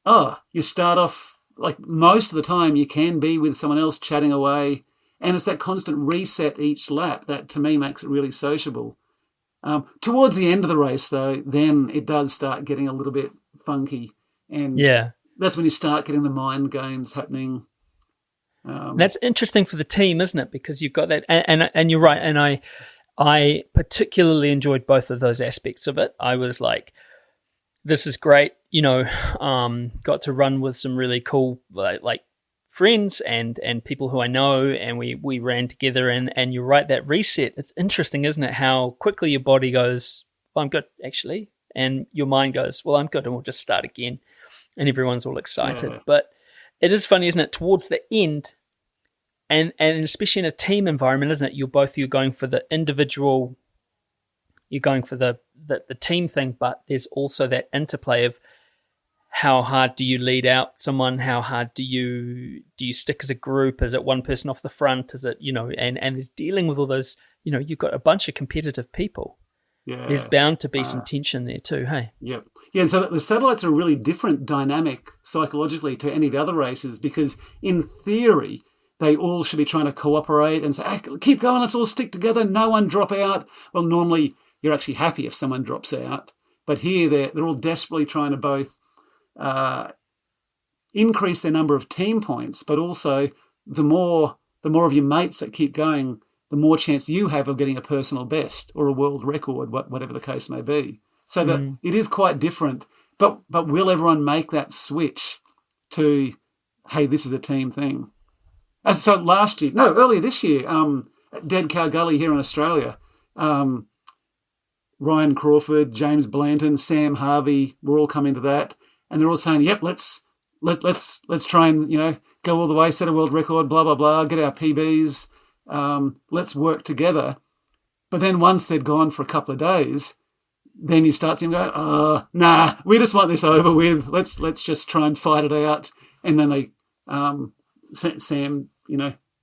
you start off, like most of the time you can be with someone else chatting away, and it's that constant reset each lap that to me makes it really sociable. Towards the end of the race, though, then it does start getting a little bit funky, and that's when you start getting the mind games happening. That's interesting for the team, isn't it? Because you've got that, and you're right, and I particularly enjoyed both of those aspects of it. I was like, this is great, got to run with some really cool like friends and people who I know, and we ran together, and you're right, that reset, it's interesting, isn't it, how quickly your body goes, well, I'm good actually, and your mind goes, well, I'm good, and we'll just start again, and everyone's all excited. Yeah. But it is funny, isn't it, towards the end, and especially in a team environment, isn't it, you're going for the individual, you're going for the team thing, but there's also that interplay of how hard do you lead out someone? How hard do you stick as a group? Is it one person off the front? Is it, and is dealing with all those, you've got a bunch of competitive people. Yeah. There's bound to be some tension there too, hey? Yep. Yeah, and so the satellites are a really different dynamic psychologically to any of the other races, because in theory, they all should be trying to cooperate and say, hey, keep going, let's all stick together, no one drop out. Well, normally you're actually happy if someone drops out. But here they're all desperately trying to both increase their number of team points, but also the more of your mates that keep going, the more chance you have of getting a personal best or a world record, whatever the case may be. So that it is quite different. But will everyone make that switch to, hey, this is a team thing? So earlier this year, at Dead Cow Gully here in Australia, Ryan Crawford, James Blanton, Sam Harvey were all coming to that. And they're all saying, "Yep, let's try and go all the way, set a world record, blah blah blah, get our PBs. Let's work together." But then once they'd gone for a couple of days, then you start seeing them go, "Nah, we just want this over with. Let's just try and fight it out." And then they Sam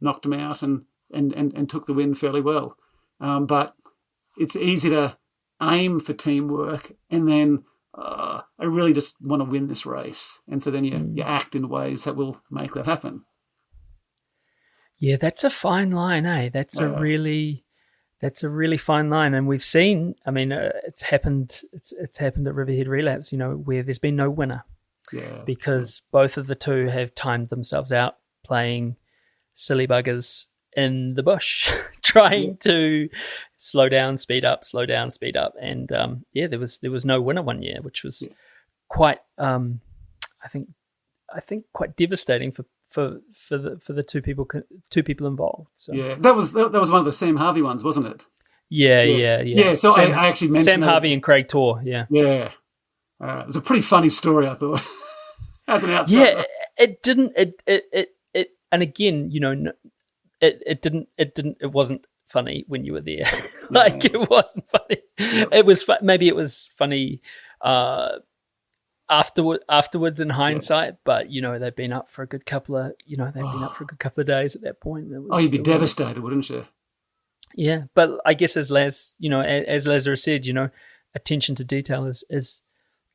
knocked him out and took the win fairly well. But it's easy to aim for teamwork and then. I really just want to win this race. And so then you act in ways that will make that happen. Yeah, that's a fine line, eh? That's a really fine line. And we've seen, it's happened at Riverhead Relapse, where there's been no winner. Yeah. Because both of the two have timed themselves out playing silly buggers in the bush, trying to slow down, speed up, and there was no winner one year, which was quite I think quite devastating for the two people involved. So. Yeah, that was one of the Sam Harvey ones, wasn't it? Yeah. So I actually mentioned Sam Harvey and Craig Torr. Yeah. It was a pretty funny story, I thought, as an outsider. Yeah, it didn't. It and again, it wasn't funny when you were there. It wasn't funny. It was maybe it was funny afterwards in hindsight, but they've been up for a good couple of days at that point. You'd be devastated, wouldn't you? Yeah, but I guess as Lazarus said, attention to detail is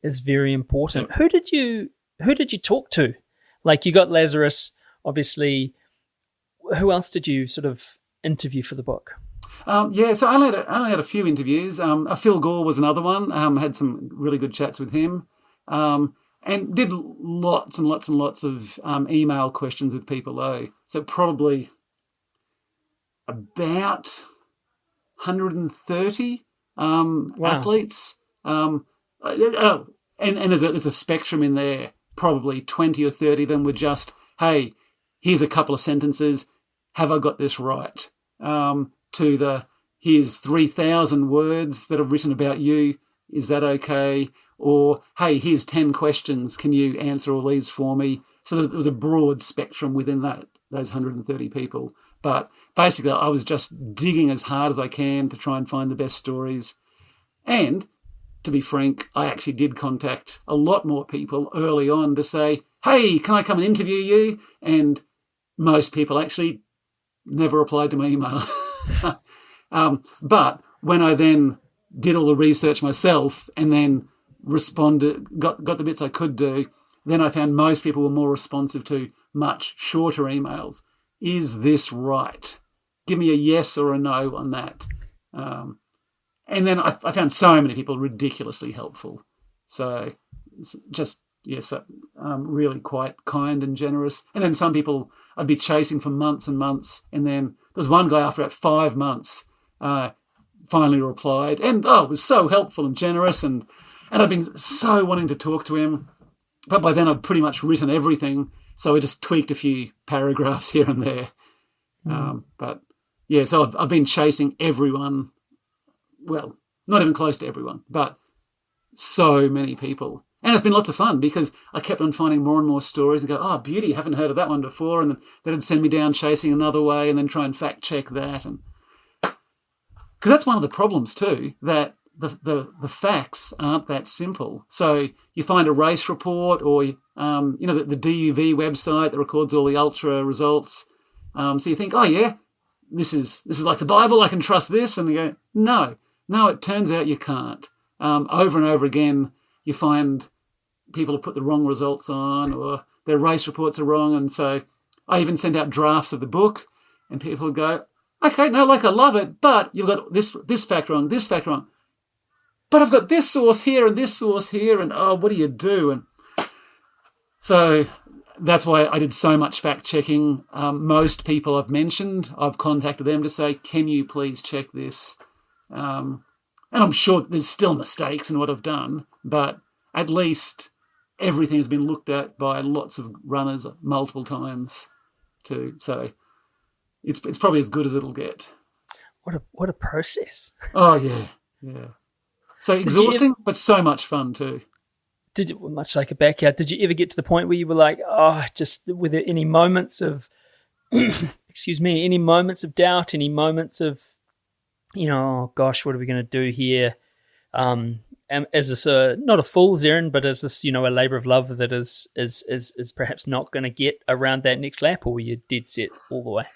very important. Yeah. Who did you talk to? Like, you got Lazarus, obviously. Who else did you sort of interview for the book? So I only had a few interviews. Phil Gore was another one. Had some really good chats with him, and did lots and lots and lots of email questions with people though. So probably about 130 athletes. And there's a spectrum in there. Probably 20 or 30 of them were just, hey, here's a couple of sentences. Have I got this right? To here's 3,000 words that are written about you. Is that okay? Or, hey, here's 10 questions. Can you answer all these for me? So there was a broad spectrum within those 130 people. But basically, I was just digging as hard as I can to try and find the best stories. And to be frank, I actually did contact a lot more people early on to say, hey, can I come and interview you? And most people actually never replied to my email. But when I then did all the research myself and then responded, got the bits I could do, then I found most people were more responsive to much shorter emails. Is this right? Give me a yes or a no on that. And then I found so many people ridiculously helpful. So just, really quite kind and generous. And then some people I'd be chasing for months and months. And then there was one guy after about 5 months, finally replied, and it was so helpful and generous, and I'd been so wanting to talk to him, but by then I'd pretty much written everything, so I just tweaked a few paragraphs here and there. But yeah, so I've been chasing everyone. Well, not even close to everyone, but so many people. And it's been lots of fun because I kept on finding more and more stories and go, oh, beauty, haven't heard of that one before. And then they'd send me down chasing another way and then try and fact check that. And because that's one of the problems too, that the facts aren't that simple. So you find a race report or, the DUV website that records all the ultra results. So you think, oh yeah, this is like the Bible, I can trust this. And you go, no, it turns out you can't. Over and over again, you find people have put the wrong results on or their race reports are wrong. And so I even sent out drafts of the book and people would go, okay, no, I love it, but you've got this fact wrong, this fact wrong. But I've got this source here and this source here and, what do you do? And so that's why I did so much fact checking. Most people I've mentioned, I've contacted them to say, can you please check this? And I'm sure there's still mistakes in what I've done, but at least everything has been looked at by lots of runners multiple times too. So it's probably as good as it'll get. What a process. Oh, yeah. So exhausting, but so much fun too. Much like a backyard, did you ever get to the point where you were like, were there any moments of, any moments of doubt, any moments of, oh gosh, what are we going to do here? Is this not a fool's errand, but is this, a labour of love that is perhaps not going to get around that next lap, or were you dead set all the way?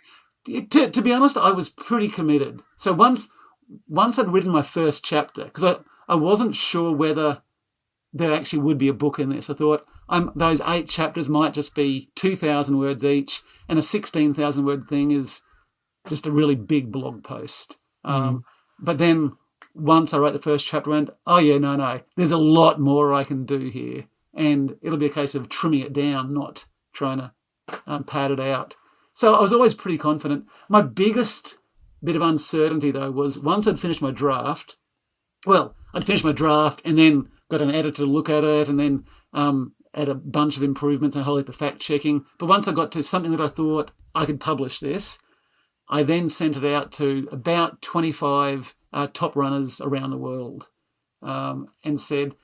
To be honest, I was pretty committed. So once I'd written my first chapter, because I wasn't sure whether there actually would be a book in this. I thought those 8 chapters might just be 2,000 words each, and a 16,000 word thing is just a really big blog post. But then once I wrote the first chapter, I went, oh yeah, no, there's a lot more I can do here, and it'll be a case of trimming it down, not trying to pad it out. So I was always pretty confident. My biggest bit of uncertainty, though, was once I'd finished my draft, I'd finished my draft and then got an editor to look at it and then add a bunch of improvements and a whole heap of fact-checking. But once I got to something that I thought I could publish this, I then sent it out to about 25 top runners around the world and said,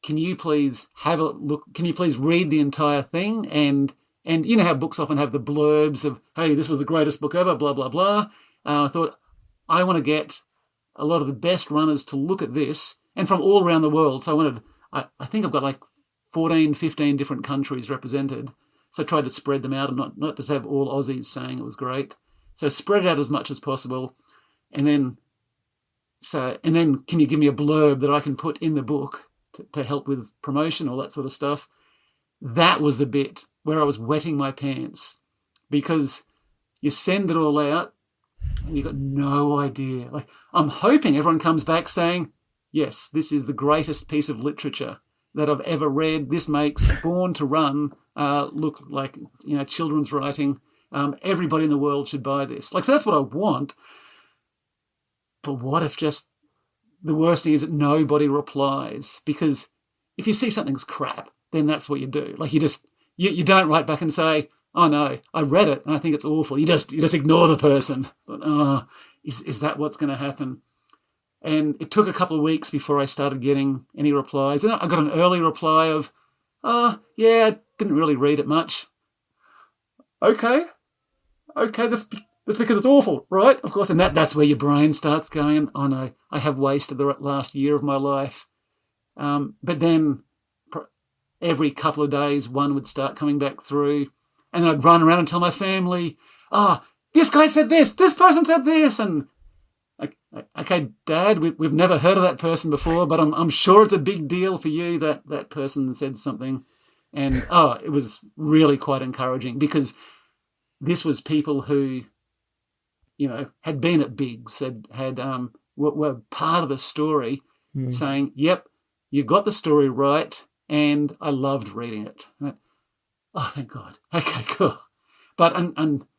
can you please have a look? Can you please read the entire thing? And you know how books often have the blurbs of, hey, this was the greatest book ever, blah, blah, blah. I thought, I want to get a lot of the best runners to look at this, and from all around the world. So I think I've got like 14, 15 different countries represented. So I tried to spread them out and not just have all Aussies saying it was great. So spread it out as much as possible. And then can you give me a blurb that I can put in the book to help with promotion, all that sort of stuff? That was the bit where I was wetting my pants, because you send it all out and you've got no idea. Like, I'm hoping everyone comes back saying, yes, this is the greatest piece of literature that I've ever read. This makes Born to Run look like, children's writing. Everybody in the world should buy this. So that's what I want. But what if just the worst thing is that nobody replies? Because if you see something's crap, then that's what you do. Like, you don't write back and say, oh no, I read it and I think it's awful. You just ignore the person. But, is that what's going to happen? And it took a couple of weeks before I started getting any replies. And I got an early reply of, yeah, I didn't really read it much. Okay, that's because it's awful, right? Of course, and that's where your brain starts going, oh no, I have wasted the last year of my life. But then every couple of days, one would start coming back through, and then I'd run around and tell my family, this guy said this person said this, and okay, Dad, we've never heard of that person before, but I'm sure it's a big deal for you that person said something. And it was really quite encouraging, because this was people who, had been at Biggs, were part of the story, saying, yep, you got the story right, and I loved reading it. Oh, thank God. Okay, cool. But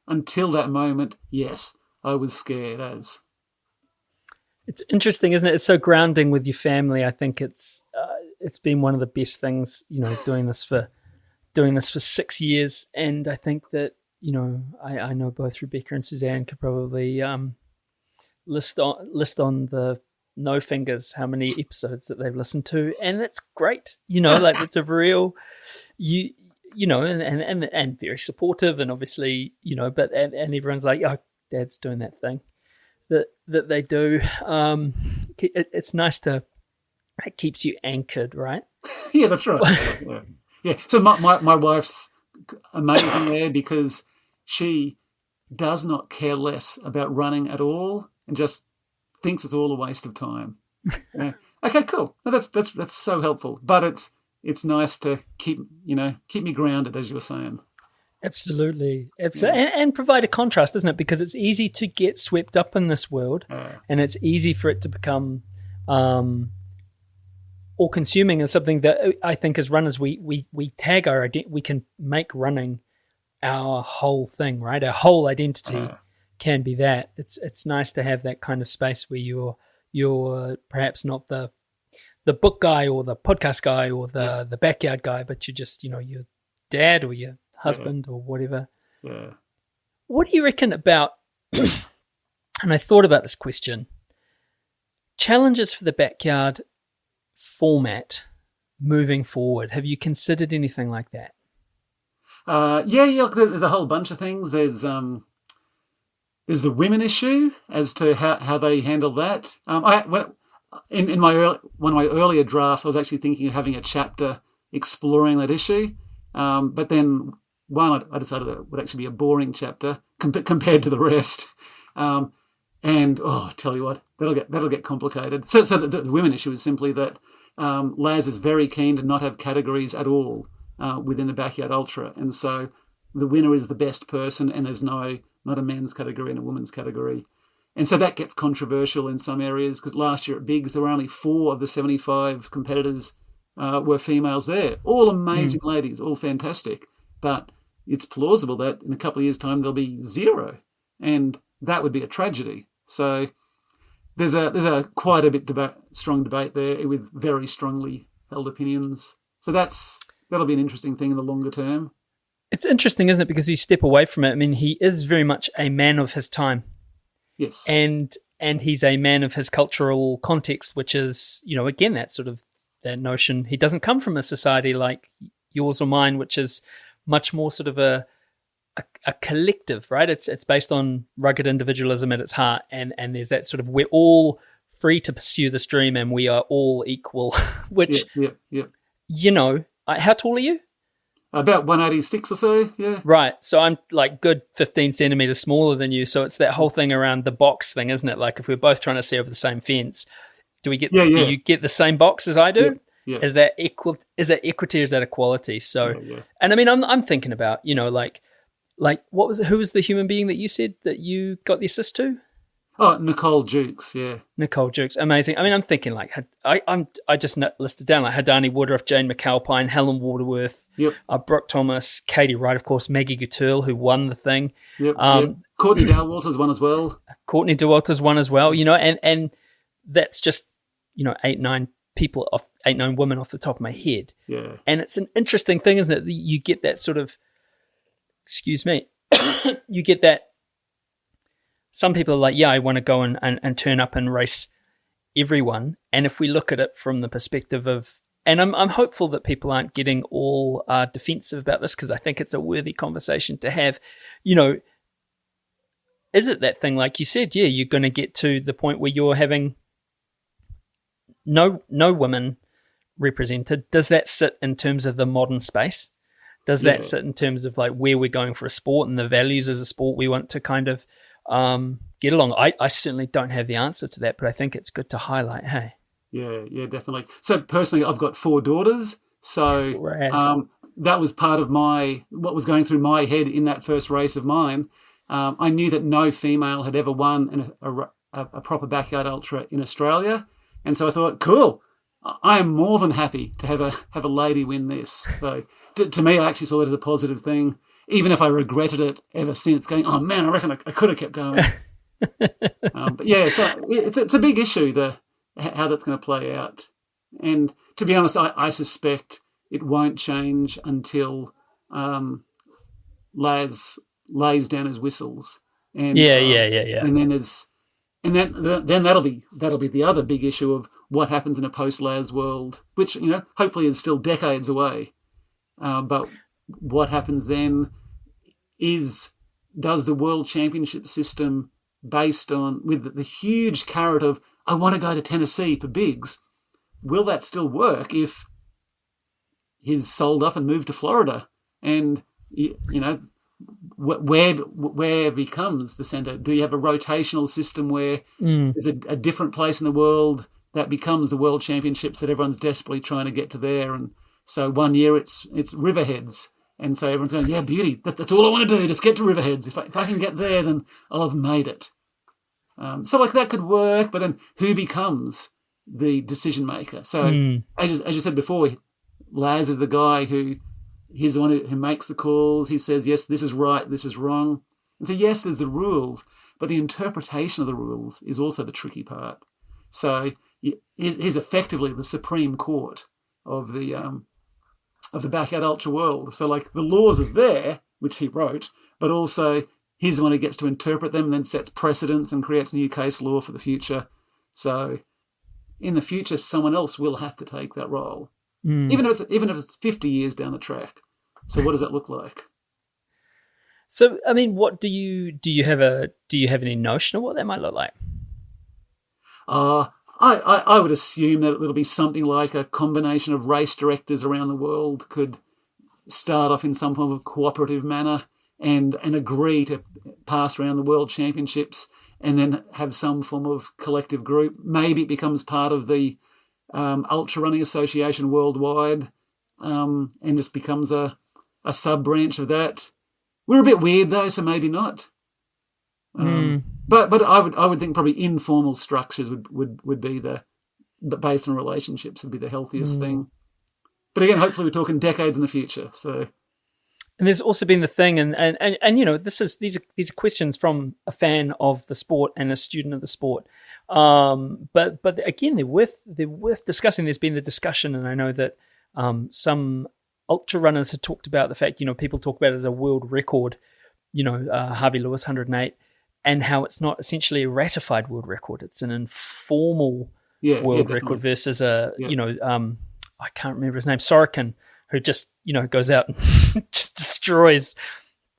until that moment, yes, I was scared as. It's interesting, isn't it? It's so grounding with your family. I think it's been one of the best things, doing this for 6 years. And I think that, I know both Rebecca and Suzanne could probably list on the no fingers how many episodes that they've listened to, and that's great. Like it's a real and very supportive, and obviously, but and everyone's like, oh, Dad's doing that thing that they do. It's nice it keeps you anchored, right? Yeah, that's right. Yeah. So my wife's amazing there because she does not care less about running at all and just thinks it's all a waste of time. Yeah. Okay, cool. No, that's so helpful. But it's nice to keep me grounded, as you were saying. Absolutely. And provide a contrast, isn't it? Because it's easy to get swept up in this world, and it's easy for it to become all-consuming, and something that I think as runners we tag our we can make running our whole thing, right? Our whole identity can be that. It's nice to have that kind of space where you're perhaps not the book guy or the podcast guy or the backyard guy, but you're just your dad or your husband or whatever. Yeah. What do you reckon about, and I thought about this question, challenges for the backyard format moving forward? Have you considered anything like that? Yeah. Look, there's a whole bunch of things. There's the women issue as to how they handle that. In one of my earlier drafts, I was actually thinking of having a chapter exploring that issue, but then I decided it would actually be a boring chapter compared to the rest. And tell you what, that'll get complicated. So the women issue is simply that Laz is very keen to not have categories at all within the Backyard Ultra, and so the winner is the best person, and there's not a men's category and a women's category. And so that gets controversial in some areas because last year at Biggs there were only 4 of the 75 competitors were females there. All amazing ladies, all fantastic. But it's plausible that in a couple of years' time there'll be 0, and that would be a tragedy. So there's a quite a bit strong debate there with very strongly held opinions. So that'll be an interesting thing in the longer term. It's interesting, isn't it? Because you step away from it. I mean, he is very much a man of his time. Yes. And he's a man of his cultural context, which is, again, that sort of that notion. He doesn't come from a society like yours or mine, which is much more sort of a collective, right? It's based on rugged individualism at its heart, and there's that sort of we're all free to pursue this dream and we are all equal. Which, how tall are you? About 186 or so, yeah. Right, so I'm like good 15 centimeters smaller than you, so it's that whole thing around the box thing, isn't it? Like if we're both trying to see over the same fence, do you get the same box as I do? Yeah. Is that equal? Is that equity or is that equality? So, and I mean, I'm thinking about, like what was it? Who was the human being that you said that you got the assist to? Oh, Nicole Jukes, yeah. Nicole Jukes, amazing. I mean, I'm thinking like I just listed down like Hadani Woodruff, Jane McAlpine, Helen Waterworth, Brooke Thomas, Katie Wright, of course, Maggie Guterl, who won the thing. Courtney Dowalters won as well. Courtney Dowalters won as well. And that's just 8-9 women off the top of my head. Yeah. And it's an interesting thing, isn't it? You get that sort of, excuse me, you get that. Some people are like, I want to go and turn up and race everyone. And if we look at it from the perspective of, and I'm hopeful that people aren't getting all defensive about this because I think it's a worthy conversation to have. Is it that thing like you said? Yeah, you're going to get to the point where you're having no women represented. Does that sit in terms of the modern space? Does that sit in terms of like where we're going for a sport and the values as a sport we want to kind of get along? I certainly don't have the answer to that, but I think it's good to highlight. Hey. Yeah, definitely. So personally, I've got 4 daughters. So that was part of what was going through my head in that first race of mine. I knew that no female had ever won a proper backyard ultra in Australia. And so I thought, cool, I am more than happy to have a lady win this. So to me, I actually saw it as a positive thing, even if I regretted it ever since, going, oh man, I reckon I could have kept going. But yeah, so it's a big issue, how that's going to play out. And to be honest, I suspect it won't change until Laz lays down his whistles. And, Yeah. And then that'll be the other big issue of what happens in a post-Laz world, which hopefully is still decades away. But what happens then does the World Championship system based on with the huge carrot of I want to go to Tennessee for bigs, will that still work if he's sold up and moved to Florida? And where becomes the center? Do you have a rotational system where there's a different place in the world that becomes the World Championships that everyone's desperately trying to get to there? And so one year it's Riverheads, and so everyone's going, yeah, beauty. That's all I want to do. Just get to Riverheads. If I can get there, then I'll have made it. So like that could work, but then who becomes the decision maker? So as you said before, Laz is the guy he's the one who makes the calls. He says, yes, this is right, this is wrong. And so yes, there's the rules, but the interpretation of the rules is also the tricky part. So he's effectively the Supreme Court of the backyard ultra world. So like the laws are there, which he wrote, but also he's the one who gets to interpret them and then sets precedents and creates new case law for the future. So in the future, someone else will have to take that role, even if it's 50 years down the track. So what does that look like? So I mean, what do you have any notion of what that might look like? I would assume that it'll be something like a combination of race directors around the world could start off in some form of cooperative manner and agree to pass around the World Championships and then have some form of collective group. Maybe it becomes part of the Ultra Running Association worldwide and just becomes a sub-branch of that. We're a bit weird though, so maybe not. But I would think probably informal structures would be based on relationships would be the healthiest thing. But again, hopefully we're talking decades in the future. So, and there's also been the thing, and these are questions from a fan of the sport and a student of the sport. But again, they're worth discussing. There's been the discussion, and I know that some ultra runners have talked about the fact people talk about it as a world record. Harvey Lewis 108. And how it's not essentially a ratified world record; it's an informal world record versus I can't remember his name, Sorokin, who just goes out and just destroys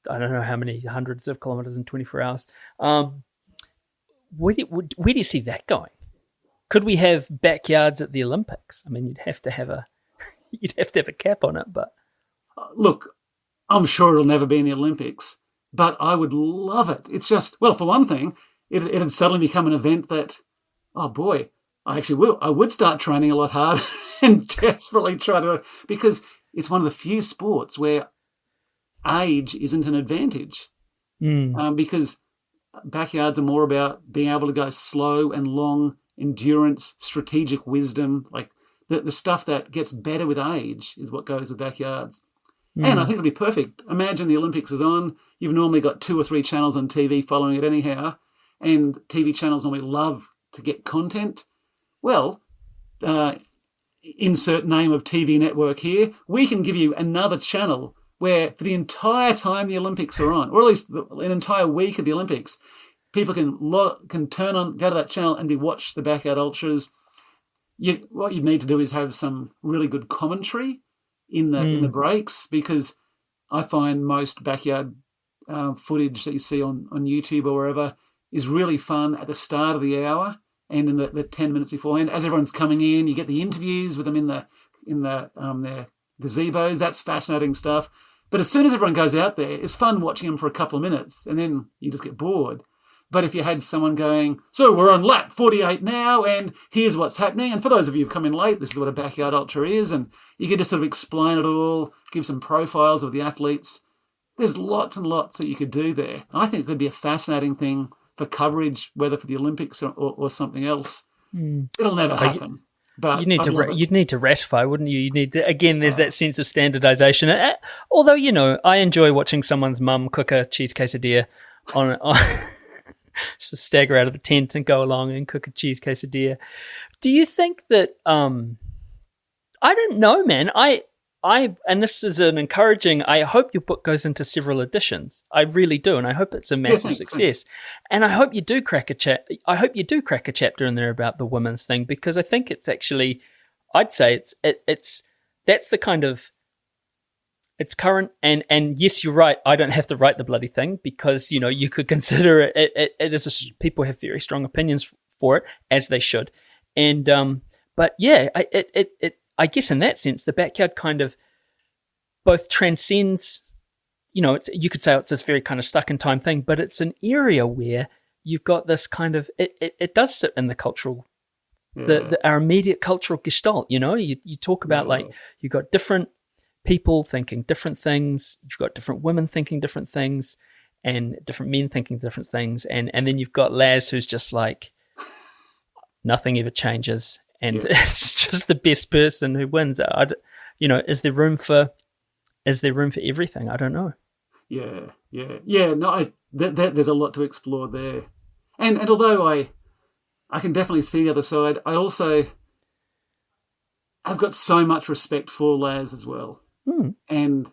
I don't know how many hundreds of kilometers in 24 hours. Where do you see that going? Could we have backyards at the Olympics? I mean, you'd have to have a cap on it, but look, I'm sure it'll never be in the Olympics. But I would love it. It's just, well, for one thing, it'd suddenly become an event that, oh boy, I would start training a lot harder and desperately try to, because it's one of the few sports where age isn't an advantage. Because backyards are more about being able to go slow and long, endurance, strategic wisdom, like the stuff that gets better with age is what goes with backyards. And I think it'll be perfect. Imagine the Olympics is on. You've normally got 2 or 3 channels on TV following it anyhow, and TV channels normally love to get content. Well, insert name of TV network here. We can give you another channel where for the entire time the Olympics are on, or at least an entire week of the Olympics, people can turn on, go to that channel and watch the Backyard Ultras. What you need to do is have some really good commentary in the breaks, because I find most backyard footage that you see on YouTube or wherever is really fun at the start of the hour and in the 10 minutes beforehand. As everyone's coming in, you get the interviews with them in their gazebos. That's fascinating stuff. But as soon as everyone goes out there, it's fun watching them for a couple of minutes, and then you just get bored. But if you had someone going, so we're on lap 48 now, and here's what's happening. And for those of you who've come in late, this is what a backyard ultra is. And you could just sort of explain it all, give some profiles of the athletes. There's lots and lots that you could do there. I think it could be a fascinating thing for coverage, whether for the Olympics or something else. It'll never happen. But you'd need to ratify, wouldn't you? There's that sense of standardization. Although, I enjoy watching someone's mum cook a cheese quesadilla on just stagger out of the tent and go along and cook a cheese quesadilla. Do you think that, I don't know, man. And this is an encouraging, I hope your book goes into several editions. I really do. And I hope it's a massive success. Thanks. And I hope you do crack a chapter in there about the women's thing, because I think it's actually, I'd say that's the kind of, it's current. And yes, you're right. I don't have to write the bloody thing, because, you could consider it is people have very strong opinions for it, as they should. And, but yeah, I guess in that sense, the backyard kind of both transcends, you could say it's this very kind of stuck in time thing, but it's an area where you've got this kind of, it does sit in the cultural, our immediate cultural gestalt, you talk about like, you've got different people thinking different things, you've got different women thinking different things, and different men thinking different things. And then you've got Laz, who's just like, nothing ever changes. And it's just the best person who wins. Is there room for everything? I don't know. Yeah. No, there's a lot to explore there, and although I can definitely see the other side, I've got so much respect for Laz as well, and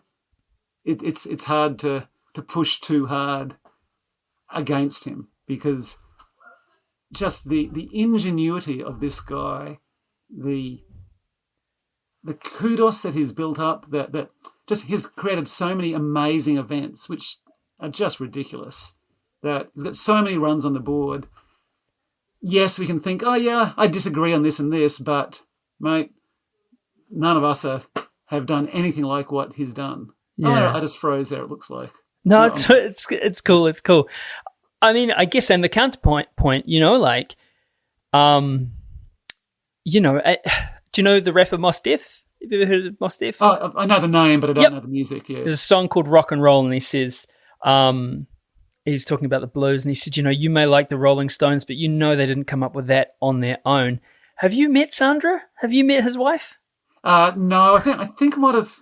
it's hard to push too hard against him, because just the ingenuity of this guy, the kudos that he's built up, that just he's created so many amazing events, which are just ridiculous. That he's got so many runs on the board. Yes, we can think, oh yeah, I disagree on this and this, but mate, none of us have done anything like what he's done. Yeah. Oh, I just froze there. It looks like. No, it's cool. It's cool. I mean, I guess, and the counterpoint, do you know the rapper Mos Def? Have you ever heard of Mos Def? Oh, I know the name, but I don't know the music. Yeah, there's a song called Rock and Roll, and he says, he's talking about the blues, and he said, you may like the Rolling Stones, but they didn't come up with that on their own. Have you met Sandra? Have you met his wife? No, I think I might have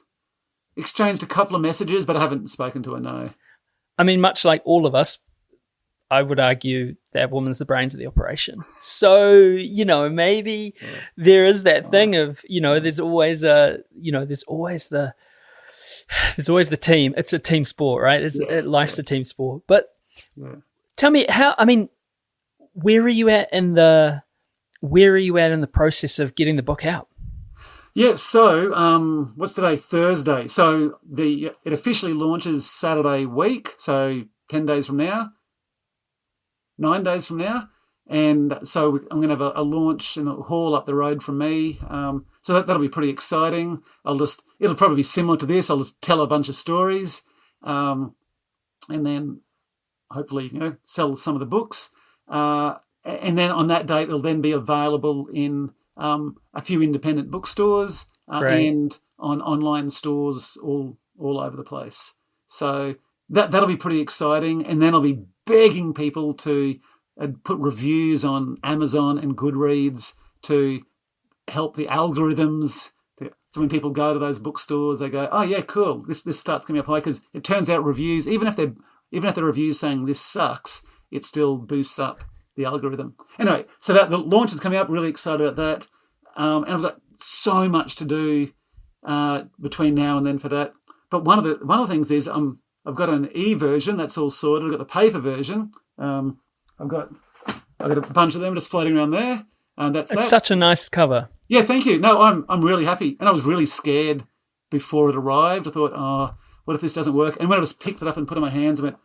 exchanged a couple of messages, but I haven't spoken to her. No. I mean, much like all of us, I would argue that woman's the brains of the operation. So, maybe there is that thing of, there's always the team. It's a team sport, right? Life's a team sport. But tell me where are you at in the process of getting the book out? Yeah, so what's today? Thursday. So it officially launches Saturday week, so 10 days from now. 9 days from now, and so I'm going to have a launch in the hall up the road from me. So that'll be pretty exciting. It'll probably be similar to this. I'll just tell a bunch of stories, and then hopefully sell some of the books. And then on that date, it'll then be available in a few independent bookstores and on online stores all over the place. So that'll be pretty exciting, and then I'll be begging people to put reviews on Amazon and Goodreads to help the algorithms. So when people go to those bookstores, they go, "Oh yeah, cool. This starts coming up high," because it turns out reviews, even if the review's saying this sucks, it still boosts up the algorithm. Anyway, so that the launch is coming up. Really excited about that, and I've got so much to do between now and then for that. But one of the things is I've got an e-version that's all sorted. I've got the paper version. I've got a bunch of them just floating around there. It's such a nice cover. Yeah, thank you. No, I'm really happy, and I was really scared before it arrived. I thought, oh, what if this doesn't work? And when I just picked it up and put it in my hands, I went,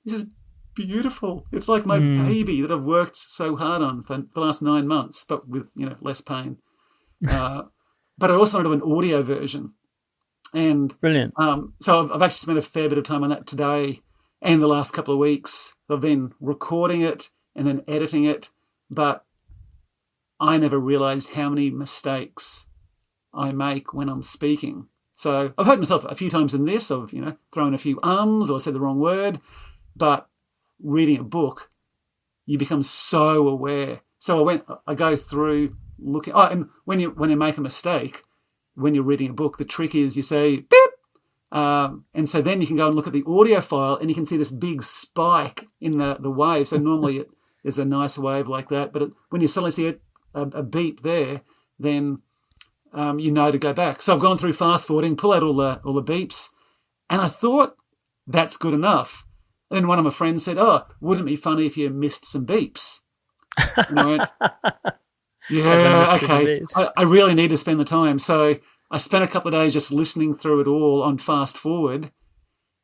this is beautiful. It's like my baby that I've worked so hard on for the last 9 months, but with less pain. But I also wanted to do an audio version. And brilliant. So I've actually spent a fair bit of time on that today and the last couple of weeks. I've been recording it and then editing it, but I never realised how many mistakes I make when I'm speaking. So I've heard myself a few times in this of, throwing a few ums or said the wrong word, but reading a book, you become so aware. So I go through looking, and when you make a mistake, when you're reading a book, the trick is you say, beep, And so then you can go and look at the audio file and you can see this big spike in the wave. So normally there's a nice wave like that. But when you suddenly see a beep there, then you know to go back. So I've gone through fast forwarding, pull out all the beeps, and I thought that's good enough. And then one of my friends said, "Oh, wouldn't it be funny if you missed some beeps?" And I went, "Yeah, okay. I really need to spend the time." So I spent a couple of days just listening through it all on fast forward,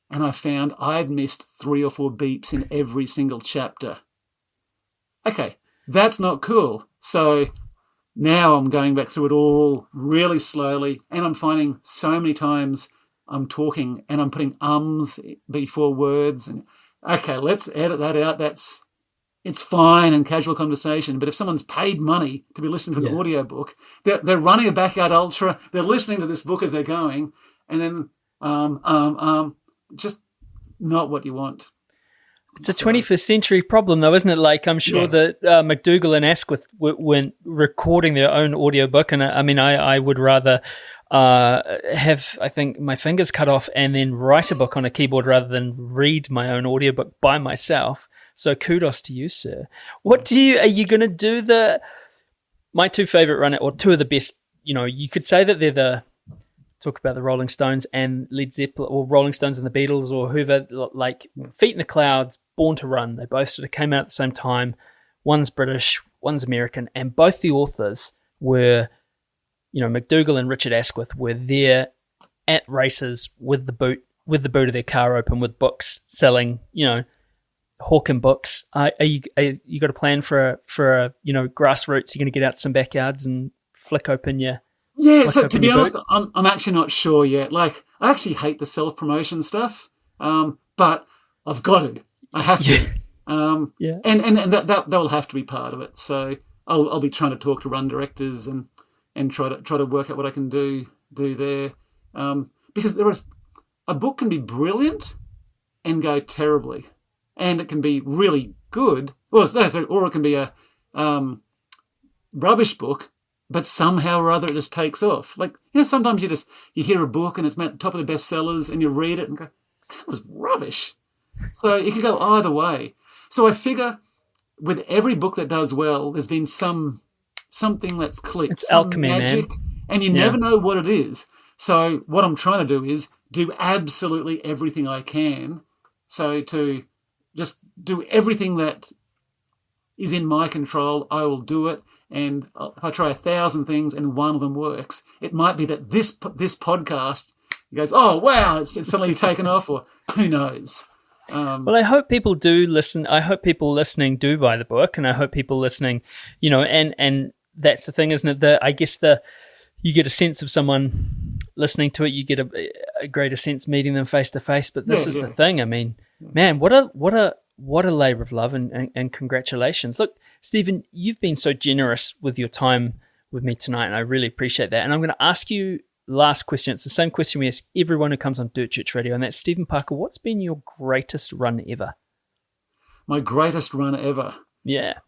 and I found I'd missed 3 or 4 beeps in every single chapter. Okay, that's not cool. So now I'm going back through it all really slowly, and I'm finding so many times I'm talking and I'm putting ums before words. And okay, let's edit that out. It's fine in casual conversation, but if someone's paid money to be listening to an audiobook, they're running a backyard ultra, they're listening to this book as they're going, and then just not what you want. It's a 21st century problem, though, isn't it? Like, I'm sure that McDougall and Asquith were recording their own audiobook, and I mean, I would rather have, I think, my fingers cut off and then write a book on a keyboard rather than read my own audiobook by myself. So kudos to you, sir. Are you going to do my 2 favorite runner, or 2 of the best, you could say that they're talk about the Rolling Stones and Led Zeppelin, or Rolling Stones and the Beatles, or whoever, like Feet in the Clouds, Born to Run. They both sort of came out at the same time. One's British, one's American, and both the authors were, McDougall and Richard Asquith were there at races with the boot of their car open, with books selling, hawking books. You got a plan for a grassroots? You're going to get out some backyards and flick open your... Yeah, so to be honest, I'm actually not sure yet. Like, I actually hate the self-promotion stuff, but I've got to. I have to. And that will have to be part of it. So I'll be trying to talk to run directors and try to work out what I can do there. Because a book can be brilliant and go terribly, and it can be really good. Or it can be a rubbish book, but somehow or other it just takes off. Like, sometimes you hear a book and it's at the top of the bestsellers and you read it and go, that was rubbish. So it could go either way. So I figure with every book that does well, there's been something that's clicked. It's alchemy, magic, man. And you never know what it is. So what I'm trying to do is do absolutely everything I can. So to just do everything that is in my control, I will do it. And if I try 1,000 things and one of them works, it might be that this podcast goes, oh, wow, it's suddenly taken off, or who knows. Well, I hope people do listen. I hope people listening do buy the book, and I hope people listening, and that's the thing, isn't it? I guess you get a sense of someone listening to it, you get a greater sense meeting them face to face. But this is the thing. I mean, man, what a labour of love, and congratulations. Look, Stephen, you've been so generous with your time with me tonight, and I really appreciate that. And I'm going to ask you last question. It's the same question we ask everyone who comes on Dirt Church Radio, and that's, Stephen Parker, what's been your greatest run ever? My greatest run ever? Yeah.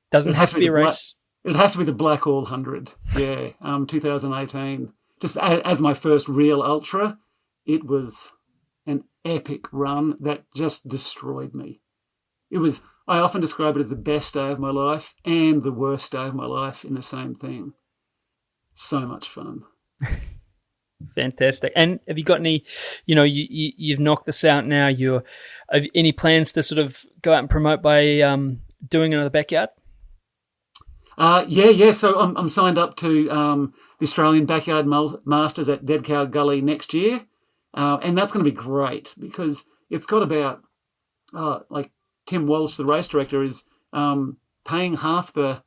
Doesn't have to be a race. It'd have to be the Blackall 100. Yeah, 2018. Just as my first real ultra, it was an epic run that just destroyed me. I often describe it as the best day of my life and the worst day of my life in the same thing. So much fun. Fantastic. And have you got any, you've knocked this out now, have any plans to sort of go out and promote by doing another backyard? Yeah. So I'm signed up to the Australian Backyard Masters at Dead Cow Gully next year. And that's going to be great because it's got about, like Tim Walsh, the race director, is paying half the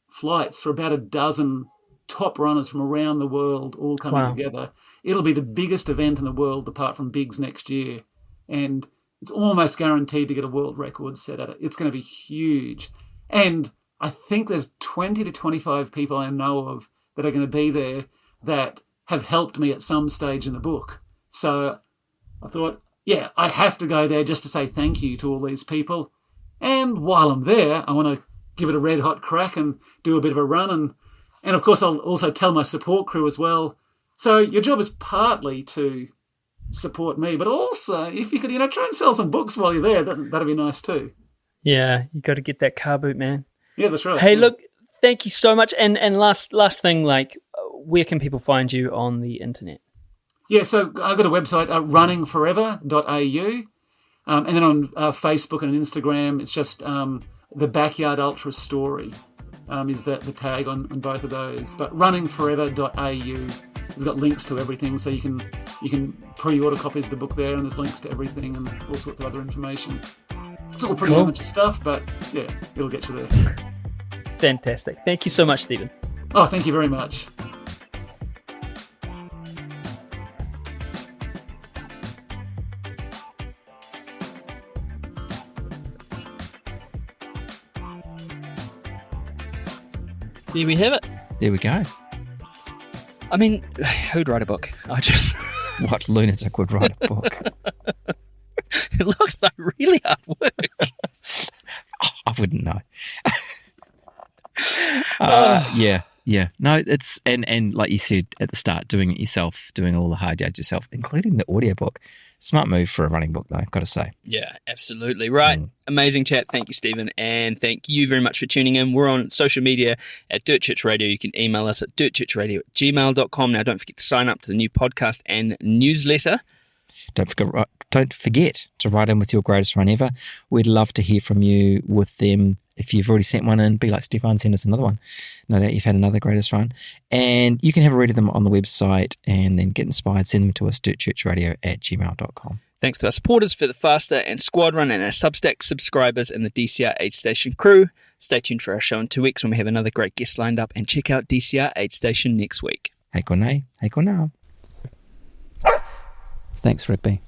flights for about a dozen top runners from around the world all coming together. It'll be the biggest event in the world apart from Biggs next year. And it's almost guaranteed to get a world record set at it. It's going to be huge. And I think there's 20 to 25 people I know of that are going to be there that have helped me at some stage in the book. So I thought, I have to go there just to say thank you to all these people. And while I'm there, I want to give it a red hot crack and do a bit of a run and And of course, I'll also tell my support crew as well. So your job is partly to support me, but also if you could, try and sell some books while you're there, that'd be nice too. Yeah, you got to get that car boot, man. Yeah, that's right. Hey, yeah. look, thank you so much. And last thing, where can people find you on the internet? Yeah, so I've got a website, runningforever.au, and then on Facebook and Instagram, it's just the Backyard Ultra Story is the tag on both of those. But runningforever.au has got links to everything, so you can pre-order copies of the book there, and there's links to everything and all sorts of other information. It's all pretty amateur stuff, but yeah, it'll get you there. Fantastic. Thank you so much, Stephen. Oh, thank you very much. There we have it. There we go. I mean, who'd write a book? What lunatic would write a book? It looks like really hard work. I wouldn't know. Yeah. No, it's and like you said at the start, doing it yourself, doing all the hard yards yourself, including the audiobook. Smart move for a running book, though, got to say. Yeah, absolutely. Right. Amazing chat. Thank you, Stephen. And thank you very much for tuning in. We're on social media at Dirt Church Radio. You can email us at dirtchurchradio@gmail.com. Now, don't forget to sign up to the new podcast and newsletter. Don't forget to write in with your greatest run ever. We'd love to hear from you with them. If you've already sent one in, be like Stefan, send us another one. No doubt you've had another greatest run. And you can have a read of them on the website and then get inspired. Send them to us, dirtchurchradio@gmail.com. Thanks to our supporters for the Faster and Squad Run and our Substack subscribers and the DCR Aid Station crew. Stay tuned for our show in 2 weeks when we have another great guest lined up, and check out DCR Aid Station next week. Hey, whanāu. Thanks, Rigby.